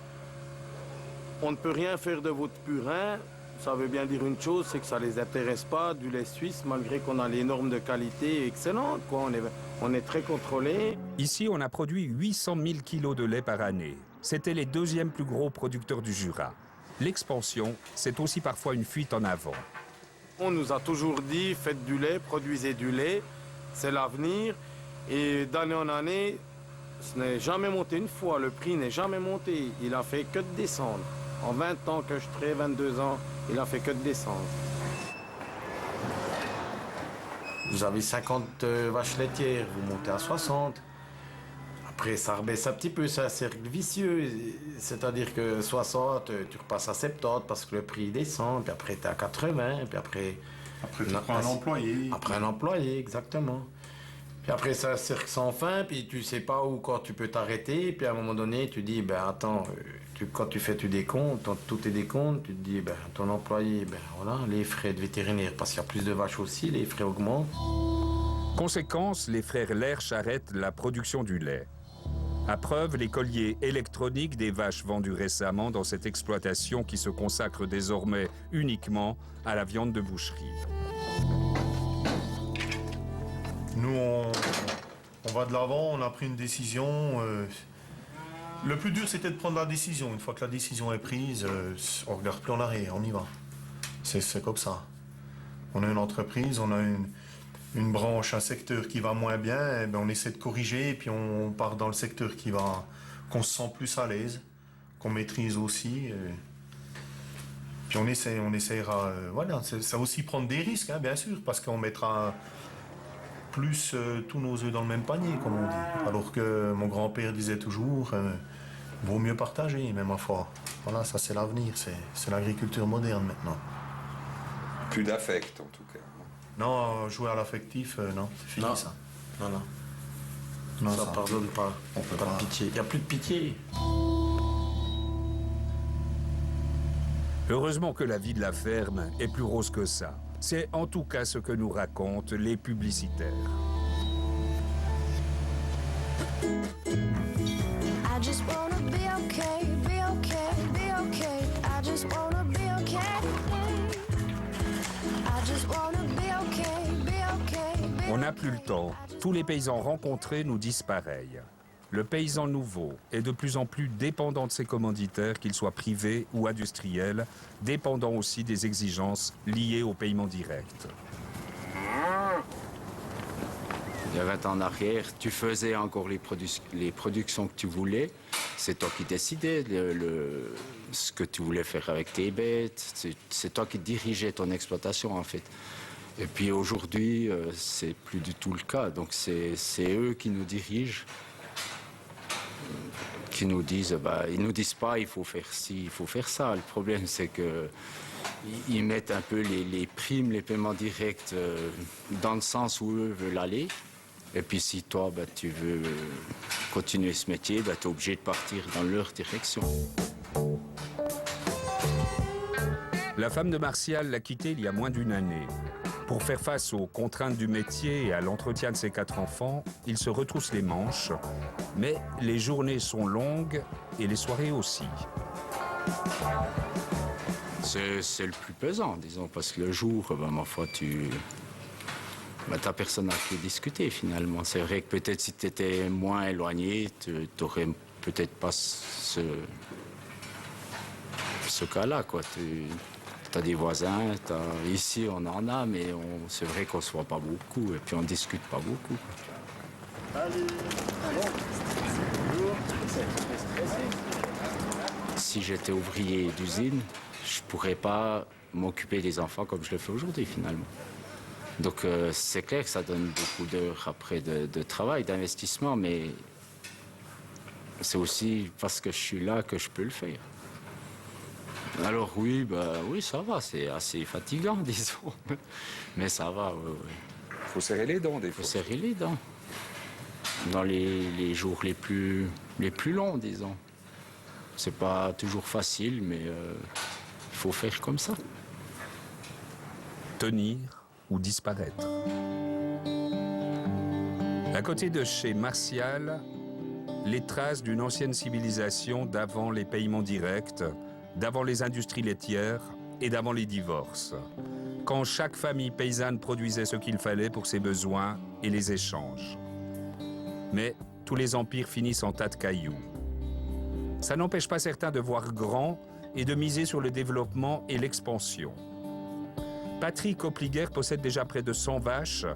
on ne peut rien faire de votre purin, ça veut bien dire une chose, c'est que ça ne les intéresse pas, du lait suisse, malgré qu'on a les normes de qualité excellentes, quoi. On est très contrôlé. Ici, on a produit 800 000 kilos de lait par année. C'était les 2e plus gros producteurs du Jura. L'expansion, c'est aussi parfois une fuite en avant. On nous a toujours dit, faites du lait, produisez du lait, c'est l'avenir. Et d'année en année, ce n'est jamais monté une fois, le prix n'est jamais monté. Il a fait que de descendre. En 20 ans que je traite, 22 ans, il a fait que de descendre. Vous avez 50 vaches laitières, vous montez à 60. Après, ça rebaisse un petit peu, c'est un cercle vicieux. C'est-à-dire que 60, tu repasses à 70 parce que le prix descend, puis après, tu es à 80, puis après... Après, tu prends un employé. Après un employé, exactement. Puis après, c'est un cercle sans fin, puis tu sais pas où, quand tu peux t'arrêter. Puis à un moment donné, tu dis, ben attends, quand tu fais tu décomptes, tous tes décomptes, tu te dis, ben ton employé, ben voilà, les frais de vétérinaire, parce qu'il y a plus de vaches aussi, les frais augmentent. Conséquence, les frères Lerche arrêtent la production du lait. À preuve, les colliers électroniques des vaches vendues récemment dans cette exploitation qui se consacre désormais uniquement à la viande de boucherie. Nous, on va de l'avant, on a pris une décision. Le plus dur, c'était de prendre la décision. Une fois que la décision est prise, on ne regarde plus en arrière, on y va. C'est comme ça. On a une entreprise, on a une branche, un secteur qui va moins bien, et ben on essaie de corriger, et puis on part dans le secteur qu'on se sent plus à l'aise, qu'on maîtrise aussi. Puis on essaiera, voilà, ça aussi prendre des risques, hein, bien sûr, parce qu'on mettra plus tous nos œufs dans le même panier, comme on dit. Alors que mon grand-père disait toujours, vaut mieux partager, même ma foi. Voilà, ça c'est l'avenir, c'est l'agriculture moderne maintenant. Plus d'affect, en tout cas. Non, jouer à l'affectif, non, c'est fini ça. Non, ça pardonne pas. On peut pas de pitié. Il n'y a plus de pitié. Heureusement que la vie de la ferme est plus rose que ça. C'est en tout cas ce que nous racontent les publicitaires. I just wanna be okay, be okay, be okay. I just wanna be okay. I just wanna be okay, be okay. On n'a plus le temps. Tous les paysans rencontrés nous disent pareil. Le paysan nouveau est de plus en plus dépendant de ses commanditaires, qu'ils soient privés ou industriels, dépendant aussi des exigences liées au paiement direct. Il y a 20 ans en arrière, tu faisais encore les productions que tu voulais. C'est toi qui décidais ce que tu voulais faire avec tes bêtes. C'est toi qui dirigeais ton exploitation, en fait. Et puis aujourd'hui, c'est plus du tout le cas. Donc c'est eux qui nous dirigent, qui nous disent, ils nous disent pas il faut faire ci, il faut faire ça. Le problème, c'est que ils mettent un peu les primes, les paiements directs dans le sens où eux veulent aller. Et puis si toi, tu veux continuer ce métier, tu es obligé de partir dans leur direction. La femme de Martial l'a quitté il y a moins d'une année. Pour faire face aux contraintes du métier et à l'entretien de ses 4 enfants, il se retrousse les manches. Mais les journées sont longues et les soirées aussi. C'est le plus pesant, disons, parce que le jour, ma foi, t'as personne à qui discuter finalement. C'est vrai que peut-être si tu étais moins éloigné, tu n'aurais peut-être pas ce cas-là, quoi. Tu as des voisins, ici on en a, mais c'est vrai qu'on ne se voit pas beaucoup et puis on ne discute pas beaucoup. Si j'étais ouvrier d'usine, je ne pourrais pas m'occuper des enfants comme je le fais aujourd'hui finalement. Donc c'est clair que ça donne beaucoup d'heures après de travail, d'investissement, mais c'est aussi parce que je suis là que je peux le faire. Alors oui, oui, ça va, c'est assez fatigant, disons. Mais ça va, oui. Faut serrer les dents, des fois. Faut serrer les dents. Dans les jours les plus longs, disons. C'est pas toujours facile, mais il faut faire comme ça. Tenir ou disparaître. À côté de chez Martial, les traces d'une ancienne civilisation d'avant les paiements directs, d'avant les industries laitières et d'avant les divorces, quand chaque famille paysanne produisait ce qu'il fallait pour ses besoins et les échanges. Mais tous les empires finissent en tas de cailloux. Ça n'empêche pas certains de voir grand et de miser sur le développement et l'expansion. Patrick Opliger possède déjà près de 100 vaches.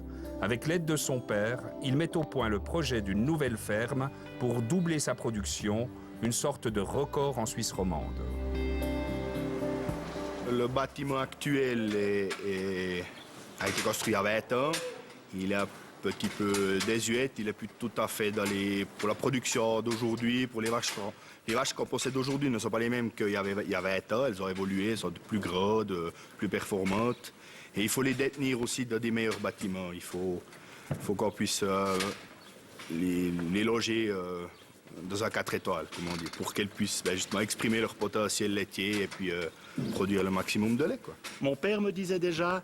Avec l'aide de son père, il met au point le projet d'une nouvelle ferme pour doubler sa production, une sorte de record en Suisse romande. Le bâtiment actuel a été construit à 20 ans. Il est un petit peu désuet, il n'est plus tout à fait pour la production d'aujourd'hui, pour les vaches. Les vaches qu'on possède aujourd'hui ne sont pas les mêmes qu'il y a 20 ans. Elles ont évolué, elles sont plus grosses, plus performantes. Et il faut les détenir aussi dans des meilleurs bâtiments. Il faut qu'on puisse les loger dans un 4 étoiles, comme on dit, pour qu'elles puissent justement exprimer leur potentiel laitier et puis produire le maximum de lait, quoi. Mon père me disait déjà,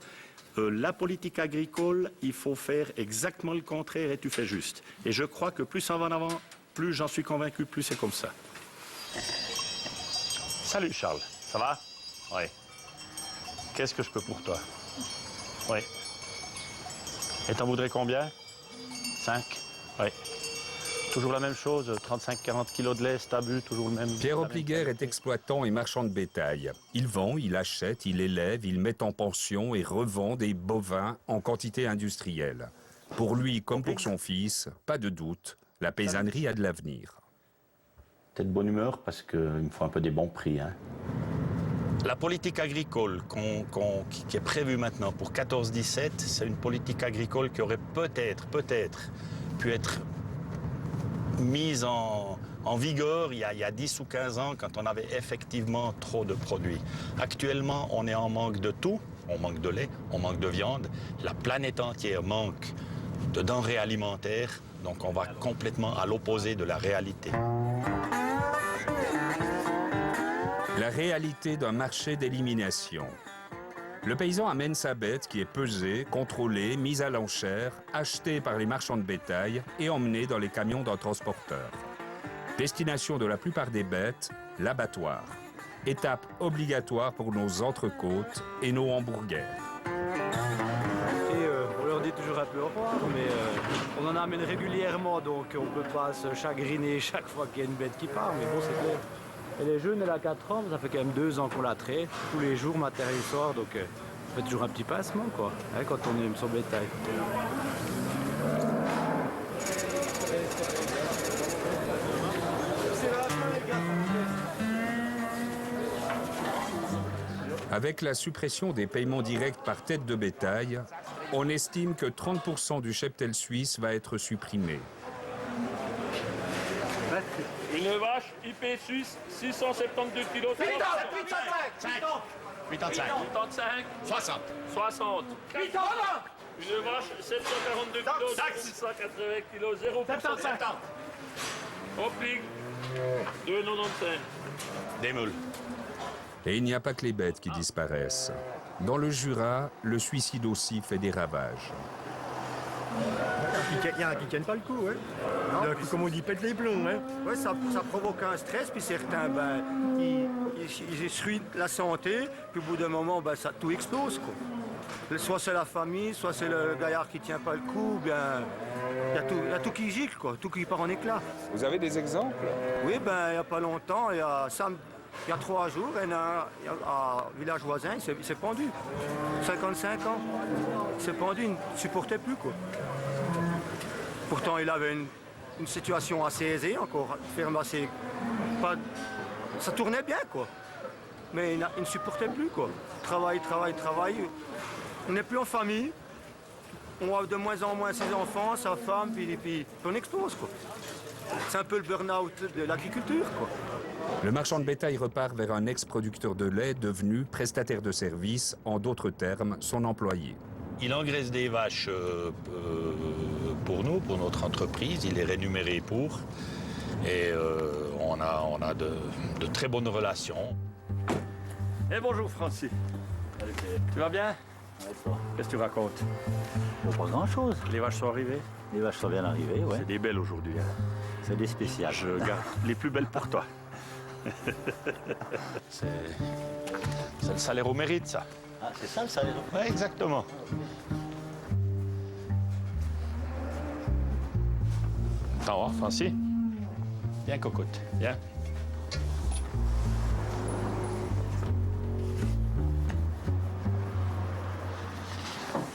la politique agricole, il faut faire exactement le contraire et tu fais juste. Et je crois que plus ça va en avant, plus j'en suis convaincu, plus c'est comme ça. Salut Charles, ça va? Oui. Qu'est-ce que je peux pour toi? Oui. Et t'en voudrais combien? 5? Oui. Toujours la même chose, 35-40 kilos de lait, stabu, toujours le même... Pierre Opliger est exploitant et marchand de bétail. Il vend, il achète, il élève, il met en pension et revend des bovins en quantité industrielle. Pour lui, comme pour son fils, pas de doute, la paysannerie a de l'avenir. Peut-être de bonne humeur parce qu'il me faut un peu des bons prix. Hein. La politique agricole qui est prévue maintenant pour 14-17, c'est une politique agricole qui aurait peut-être pu être mise en vigueur il y a 10 ou 15 ans quand on avait effectivement trop de produits. Actuellement, on est en manque de tout. On manque de lait, on manque de viande. La planète entière manque de denrées alimentaires. Donc on va complètement à l'opposé de la réalité. La réalité d'un marché d'élimination. Le paysan amène sa bête qui est pesée, contrôlée, mise à l'enchère, achetée par les marchands de bétail et emmenée dans les camions d'un transporteur. Destination de la plupart des bêtes, l'abattoir. Étape obligatoire pour nos entrecôtes et nos hamburgers. On leur dit toujours un peu au revoir, mais on en amène régulièrement, donc on ne peut pas se chagriner chaque fois qu'il y a une bête qui part, mais bon, c'est clair. Elle est jeune, elle a 4 ans, ça fait quand même 2 ans qu'on la traite, tous les jours, matin et soir, donc on fait toujours un petit pincement, quoi, hein, quand on aime son bétail. Avec la suppression des paiements directs par tête de bétail, on estime que 30% du cheptel suisse va être supprimé. Une vache IP suisse, 672 kg. 85. 60. 60. Une vache, 742 kg, 680 kg, 0%. Hopling, 2,95. Des moules. Et il n'y a pas que les bêtes qui disparaissent. Dans le Jura, le suicide aussi fait des ravages. Il y en a qui ne tiennent pas le coup, hein. Comme on dit, pète les plombs. Hein. Ouais, ça provoque un stress, puis certains, ils essuient la santé, puis au bout d'un moment, ça, tout explose, quoi. Soit c'est la famille, soit c'est le gaillard qui ne tient pas le coup, bien, il y a tout qui gicle, quoi, tout qui part en éclat. Vous avez des exemples? Oui, il n'y a pas longtemps, il y a 3 jours, un village voisin, il s'est pendu. 55 ans. Il s'est pendu, il ne supportait plus, quoi. Pourtant, il avait une situation assez aisée encore, ferme assez... ça tournait bien, quoi. Mais il ne supportait plus, quoi. Travail. On n'est plus en famille. On a de moins en moins ses enfants, sa femme, puis on explose, quoi. C'est un peu le burn-out de l'agriculture, quoi. Le marchand de bétail repart vers un ex-producteur de lait devenu prestataire de service, en d'autres termes, son employé. Il engraisse des vaches pour nous, pour notre entreprise. Il est rémunéré pour. Et on a de très bonnes relations. Et bonjour Francis. Salut. Tu vas bien? Qu'est-ce que tu racontes? Pas grand-chose. Les vaches sont arrivées? Les vaches sont bien arrivées, ouais. C'est des belles aujourd'hui. Hein. C'est des spéciales. Je garde les plus belles pour toi. C'est le salaire au mérite, ça. Ah, c'est ça le salaire? Oui, exactement. Attends, voir, Francis. Viens, cocotte. Viens.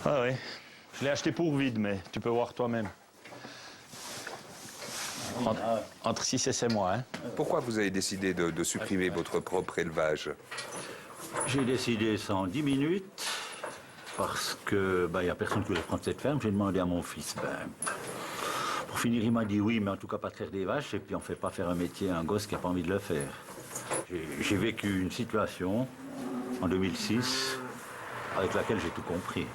Ah oui. Je l'ai acheté pour vide, mais tu peux voir toi-même. Entre 6 et 7 mois. Hein. Pourquoi vous avez décidé de supprimer votre propre élevage? J'ai décidé ça en 10 minutes, parce que il n'y a personne qui voulait prendre cette ferme. J'ai demandé à mon fils. Pour finir, il m'a dit oui, mais en tout cas pas traire des vaches, et puis on ne fait pas faire un métier à un gosse qui n'a pas envie de le faire. J'ai vécu une situation en 2006 avec laquelle j'ai tout compris.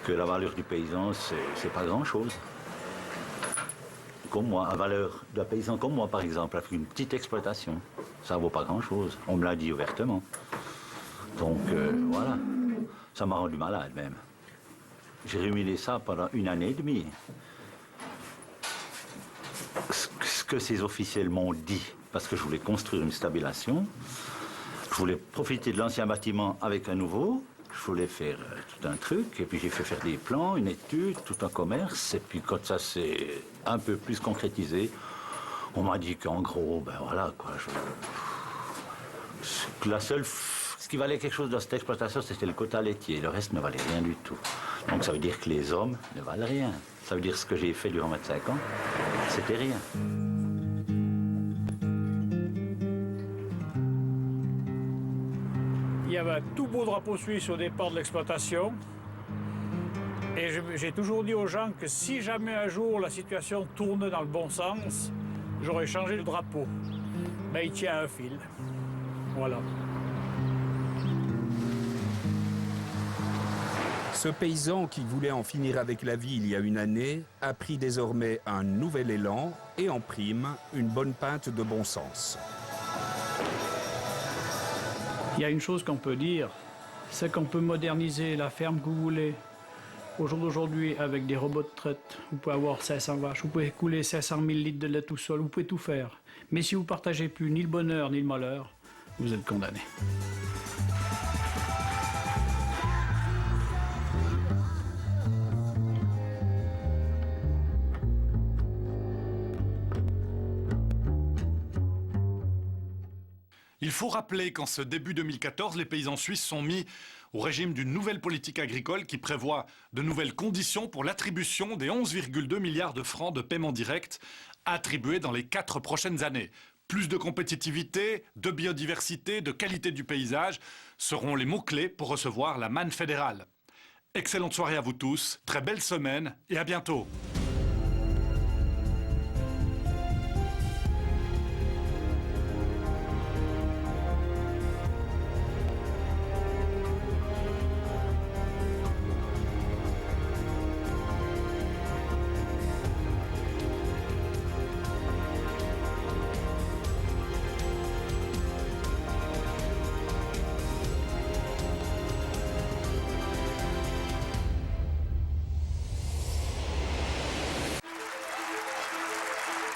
Que la valeur du paysan, c'est pas grand-chose. Comme moi, la valeur d'un paysan comme moi, par exemple, avec une petite exploitation, ça vaut pas grand-chose. On me l'a dit ouvertement. Donc, voilà. Ça m'a rendu malade, même. J'ai ruminé ça pendant 1 année et demie. Ce que ces officiels m'ont dit, parce que je voulais construire une stabulation, je voulais profiter de l'ancien bâtiment avec un nouveau, je voulais faire tout un truc, et puis j'ai fait faire des plans, une étude, tout un commerce, et puis quand ça s'est un peu plus concrétisé, on m'a dit qu'en gros, voilà, quoi, ce qui valait quelque chose dans cette exploitation, c'était le quota laitier, le reste ne valait rien du tout. Donc ça veut dire que les hommes ne valent rien. Ça veut dire que ce que j'ai fait durant 25 ans, c'était rien. avait un tout beau drapeau suisse au départ de l'exploitation. Et j'ai toujours dit aux gens que si jamais un jour la situation tournait dans le bon sens, j'aurais changé le drapeau. Mais il tient un fil. Voilà. Ce paysan qui voulait en finir avec la vie il y a une année a pris désormais un nouvel élan et en prime une bonne pinte de bon sens. Il y a une chose qu'on peut dire, c'est qu'on peut moderniser la ferme que vous voulez. Au jour d'aujourd'hui, avec des robots de traite, vous pouvez avoir 500 vaches, vous pouvez couler 500 000 litres de lait tout seul, vous pouvez tout faire. Mais si vous ne partagez plus ni le bonheur ni le malheur, vous êtes condamné. Il faut rappeler qu'en ce début 2014, les paysans suisses sont mis au régime d'une nouvelle politique agricole qui prévoit de nouvelles conditions pour l'attribution des 11,2 milliards de francs de paiement direct attribués dans les 4 prochaines années. Plus de compétitivité, de biodiversité, de qualité du paysage seront les mots-clés pour recevoir la manne fédérale. Excellente soirée à vous tous, très belle semaine et à bientôt.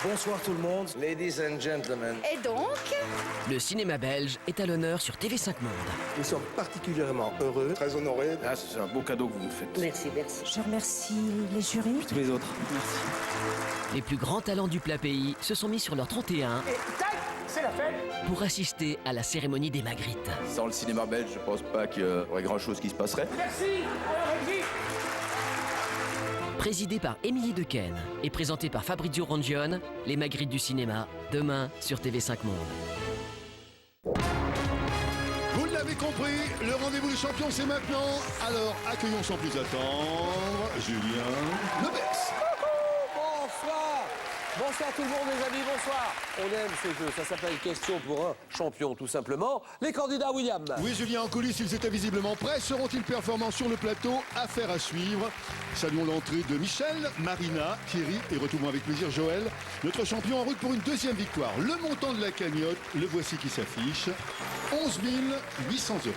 Bonsoir tout le monde, ladies and gentlemen. Et donc, le cinéma belge est à l'honneur sur TV5 Monde. Nous sommes particulièrement heureux, très honorés. Ah, c'est un beau cadeau que vous nous faites. Merci, merci. Je remercie les jurys. Puis tous les autres. Merci. Les plus grands talents du plat pays se sont mis sur leur 31 Et tac, c'est la fête. pour assister à la cérémonie des Magritte. Sans le cinéma belge, je pense pas qu'il y aurait grand-chose qui se passerait. Merci, Régie. Présidé par Émilie Dequesne et présenté par Fabrizio Rongione, les Magritte du cinéma, demain sur TV5 Monde. Vous l'avez compris, le rendez-vous des champions c'est maintenant. Alors accueillons sans plus attendre Julien Lepers. Bonsoir. Bonsoir tout le monde les amis, bonsoir. On aime ce jeu, ça s'appelle Question pour un champion tout simplement. Les candidats William. Oui Julien, en coulisses ils étaient visiblement prêts. Seront-ils performants sur le plateau? Affaire à suivre. Saluons l'entrée de Michel, Marina, Thierry et retrouvons avec plaisir Joël. Notre champion en route pour une deuxième victoire. Le montant de la cagnotte, le voici qui s'affiche. 11 800 €.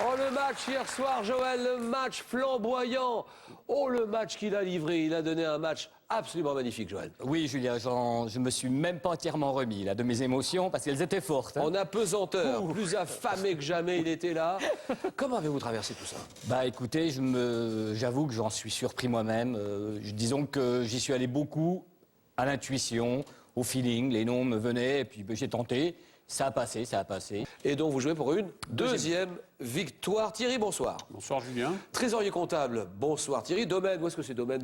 Oh le match hier soir Joël, le match flamboyant. Oh le match qu'il a livré, il a donné un match absolument magnifique Joël. Oui Julien, je me suis même pas entièrement remis là, de mes émotions parce qu'elles étaient fortes. En apesanteur, plus affamé que jamais il était là. Comment avez-vous traversé tout ça? Bah écoutez, j'avoue que j'en suis surpris moi-même. Disons que j'y suis allé beaucoup à l'intuition, au feeling, les noms me venaient et puis j'ai tenté. Ça a passé, ça a passé. Et donc vous jouez pour une deuxième victoire. Thierry, bonsoir. Bonsoir Julien. Trésorier comptable, bonsoir Thierry. Domaine, où est-ce que c'est Domaine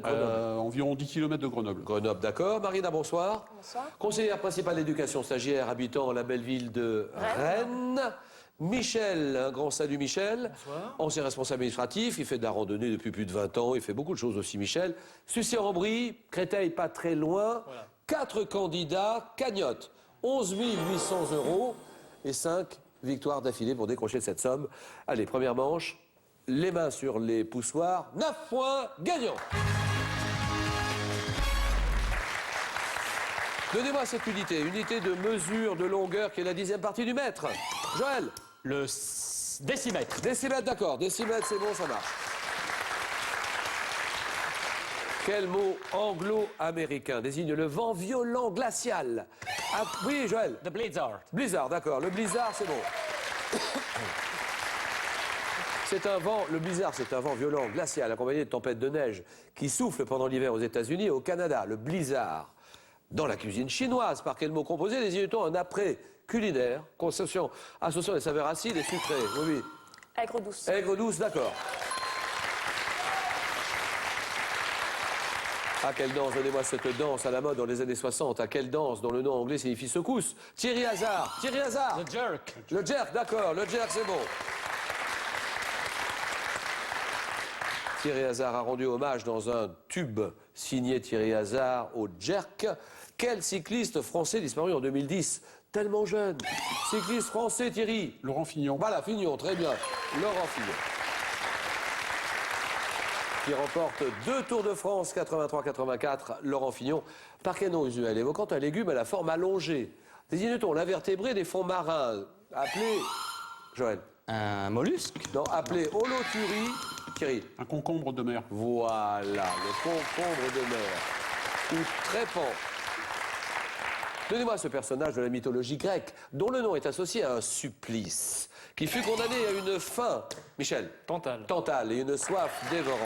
Environ 10 km de Grenoble. Grenoble, d'accord. Marina, bonsoir. Bonsoir. Conseillère principale d'éducation, stagiaire, habitant la belle ville de Rennes. Michel, un grand salut Michel. Bonsoir. Ancien responsable administratif, il fait de la randonnée depuis plus de 20 ans, il fait beaucoup de choses aussi Michel. Sucy-en-Brie, Créteil pas très loin. Voilà. 4 candidats, cagnotte. 11 800 € et 5 victoires d'affilée pour décrocher cette somme. Allez, première manche, les mains sur les poussoirs, 9 points, gagnant. Donnez-moi cette unité de mesure de longueur qui est la 10e partie du mètre. Joël. Le décimètre. Décimètre, d'accord, décimètre c'est bon, ça marche. Quel mot anglo-américain désigne le vent violent glacial? Ah, oui, Joël. The blizzard. Blizzard, d'accord. Le blizzard, c'est bon. C'est un vent, le blizzard, c'est un vent violent glacial accompagné de tempêtes de neige qui soufflent pendant l'hiver aux États-Unis et au Canada. Le blizzard. Dans la cuisine chinoise, par quel mot composé désigne-t-on un après culinaire associant les saveurs acides et sucrées? Oui, oui. Aigre douce. Aigre douce, d'accord. À quelle danse, donnez-moi cette danse à la mode dans les années 60, à quelle danse dont le nom anglais signifie secousse? Thierry Hazard. Thierry Hazard. Le jerk. Le jerk, d'accord, le jerk c'est bon. Thierry Hazard a rendu hommage dans un tube signé Thierry Hazard au Jerk. Quel cycliste français disparu en 2010? Tellement jeune. Cycliste français, Thierry. Laurent Fignon. Voilà, Fignon, très bien. Laurent Fignon. Qui remporte 2 Tours de France, 83-84, Laurent Fignon. Par quel nom usuel évoquant un légume à la forme allongée? Désigne-t-on l'invertébré des fonds marins? Appelé... Joël. Un mollusque? Non, appelé holothurie. Thierry. Un concombre de mer. Voilà, le concombre de mer. Ou trépan. Donnez-moi ce personnage de la mythologie grecque, dont le nom est associé à un supplice, qui fut condamné à une faim. Michel. Tantale. Tantale et une soif dévorante.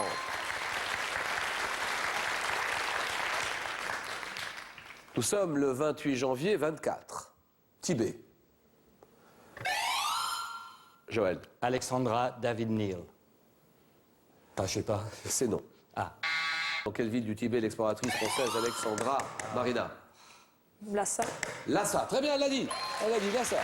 Nous sommes le 28 janvier 24. Tibet. Joël. Alexandra David Neal. Enfin, je sais pas. C'est non. Ah. Dans quelle ville du Tibet l'exploratrice française Alexandra Marina? Lhasa. Lhasa. Très bien, elle l'a dit. Elle a dit Lhasa.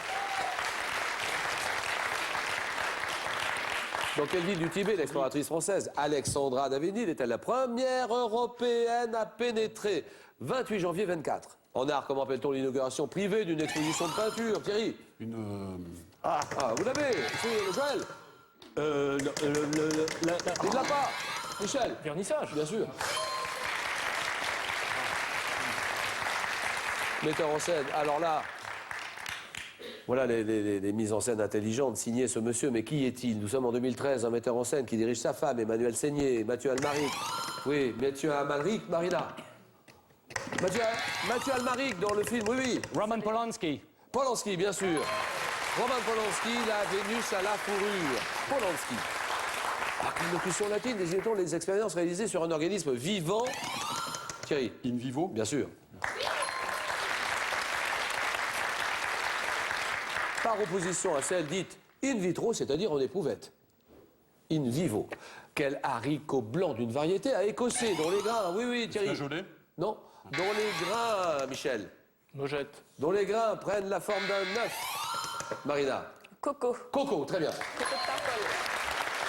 Dans quelle ville du Tibet l'exploratrice française Alexandra David Neal est-elle la première européenne à pénétrer? 28 janvier 24. En art, comment appelle-t-on l'inauguration privée d'une exposition de peinture, Thierry? Ah, vous l'avez, c'est Joël. Il ne l'a pas. Michel. Vernissage. Bien sûr. Metteur en scène. Alors là, voilà les mises en scène intelligentes signées ce monsieur. Mais qui est-il? Nous sommes en 2013, un metteur en scène qui dirige sa femme, Emmanuel Seigné, Mathieu Almaric. Oui, Mathieu Almaric, Marina. Mathieu Almaric dans le film, oui. Roman Polanski. Polanski, bien sûr. Roman Polanski, la Vénus à la fourrure. Polanski. Ah, quelle locution latine, désigne-t-on les expériences réalisées sur un organisme vivant? Thierry. In vivo. Bien sûr. Par opposition à celle dite in vitro, c'est-à-dire en éprouvette. In vivo. Quel haricot blanc d'une variété à écossais, dont les grains, oui, Thierry. Flageolet. Non, dont les grains, Michel. Mojette. Dont les grains prennent la forme d'un œuf. Marina. Coco. Coco, très bien. Coco de Paimpol.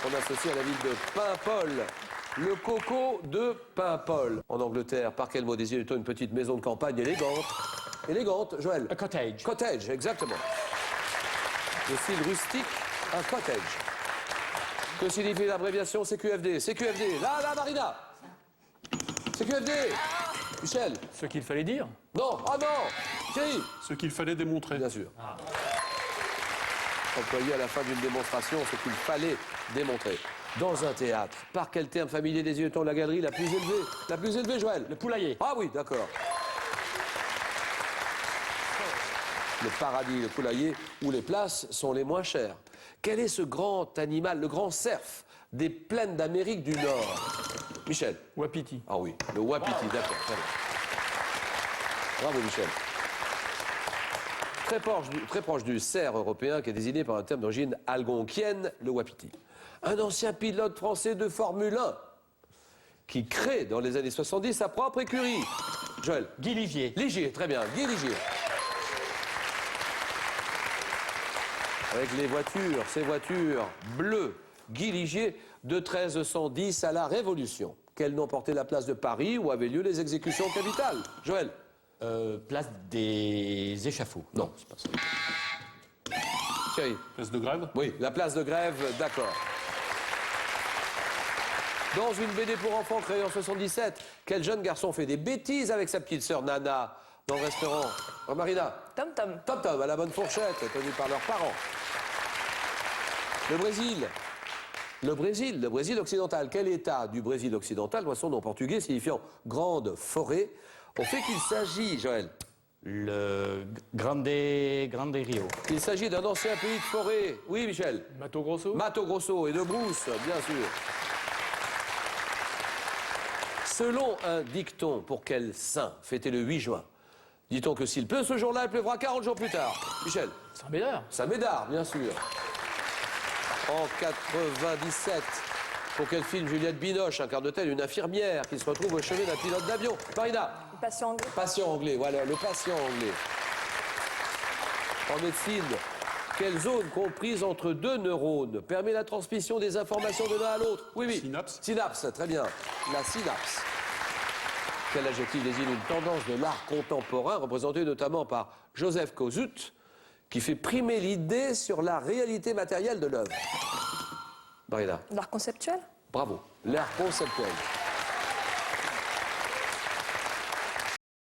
On associe à la ville de Paimpol. Le coco de Paimpol. En Angleterre, par quel mot désigne-t-on une petite maison de campagne élégante? Élégante, Joël. A cottage. Cottage, exactement. De style rustique, un cottage. Que signifie l'abréviation CQFD? CQFD, là, Marina. CQFD. Michel. Ce qu'il fallait dire. Non, oh non. Thierry. Ce qu'il fallait démontrer. Bien sûr. Employé à la fin d'une démonstration, ce qu'il fallait démontrer. Dans un théâtre, par quel terme familier désigne-t-on la galerie la plus élevée? La plus élevée, Joël? Le poulailler. Ah oui, d'accord. Le paradis, le poulailler, où les places sont les moins chères. Quel est ce grand animal, le grand cerf des plaines d'Amérique du Nord? Michel. Wapiti. Ah oui, le wapiti, d'accord. Très bien. Bravo, Michel. Très proche du cerf européen qui est désigné par un terme d'origine algonquienne, le wapiti. Un ancien pilote français de Formule 1 qui crée dans les années 70 sa propre écurie. Joël. Guy Ligier. Ligier, très bien. Guy Ligier. Avec les voitures, ces voitures bleues. Guy Ligier de 1310 à la Révolution. Quel nom portait la place de Paris où avaient lieu les exécutions capitales? Joël. Place des échafauds. Non, c'est pas ça. Thierry. Place de Grève. Oui, la place de Grève, d'accord. Dans une BD pour enfants créée en 77, quel jeune garçon fait des bêtises avec sa petite sœur Nana dans le restaurant? Marina. Tom Tom. Tom Tom, à la bonne fourchette, tenu par leurs parents. Le Brésil. Le Brésil occidental. Quel état du Brésil occidental doit son nom portugais signifiant grande forêt? On fait qu'il s'agit, Joël. Le Grande Rio. Il s'agit d'un ancien pays de forêt. Oui, Michel. Mato Grosso. Mato Grosso et de brousse, bien sûr. Selon un dicton, pour quel saint fêter le 8 juin? Dit-on que s'il pleut ce jour-là, il pleuvra 40 jours plus tard. Michel. Saint-Médard. Saint-Médard, bien sûr. En 97, pour quel film Juliette Binoche incarne-t-elle une infirmière qui se retrouve au chevet d'un pilote d'avion? Marina. Patient anglais. Patient anglais, voilà, le patient anglais. En médecine, Quelle zone comprise entre deux neurones permet la transmission des informations de l'un à l'autre? Oui, oui. Synapse. Synapse, très bien. La synapse. Quel adjectif désigne une tendance de l'art contemporain représentée notamment par Joseph Kosuth, qui fait primer l'idée sur la réalité matérielle de l'œuvre? Marina. L'art conceptuel? Bravo. L'art conceptuel.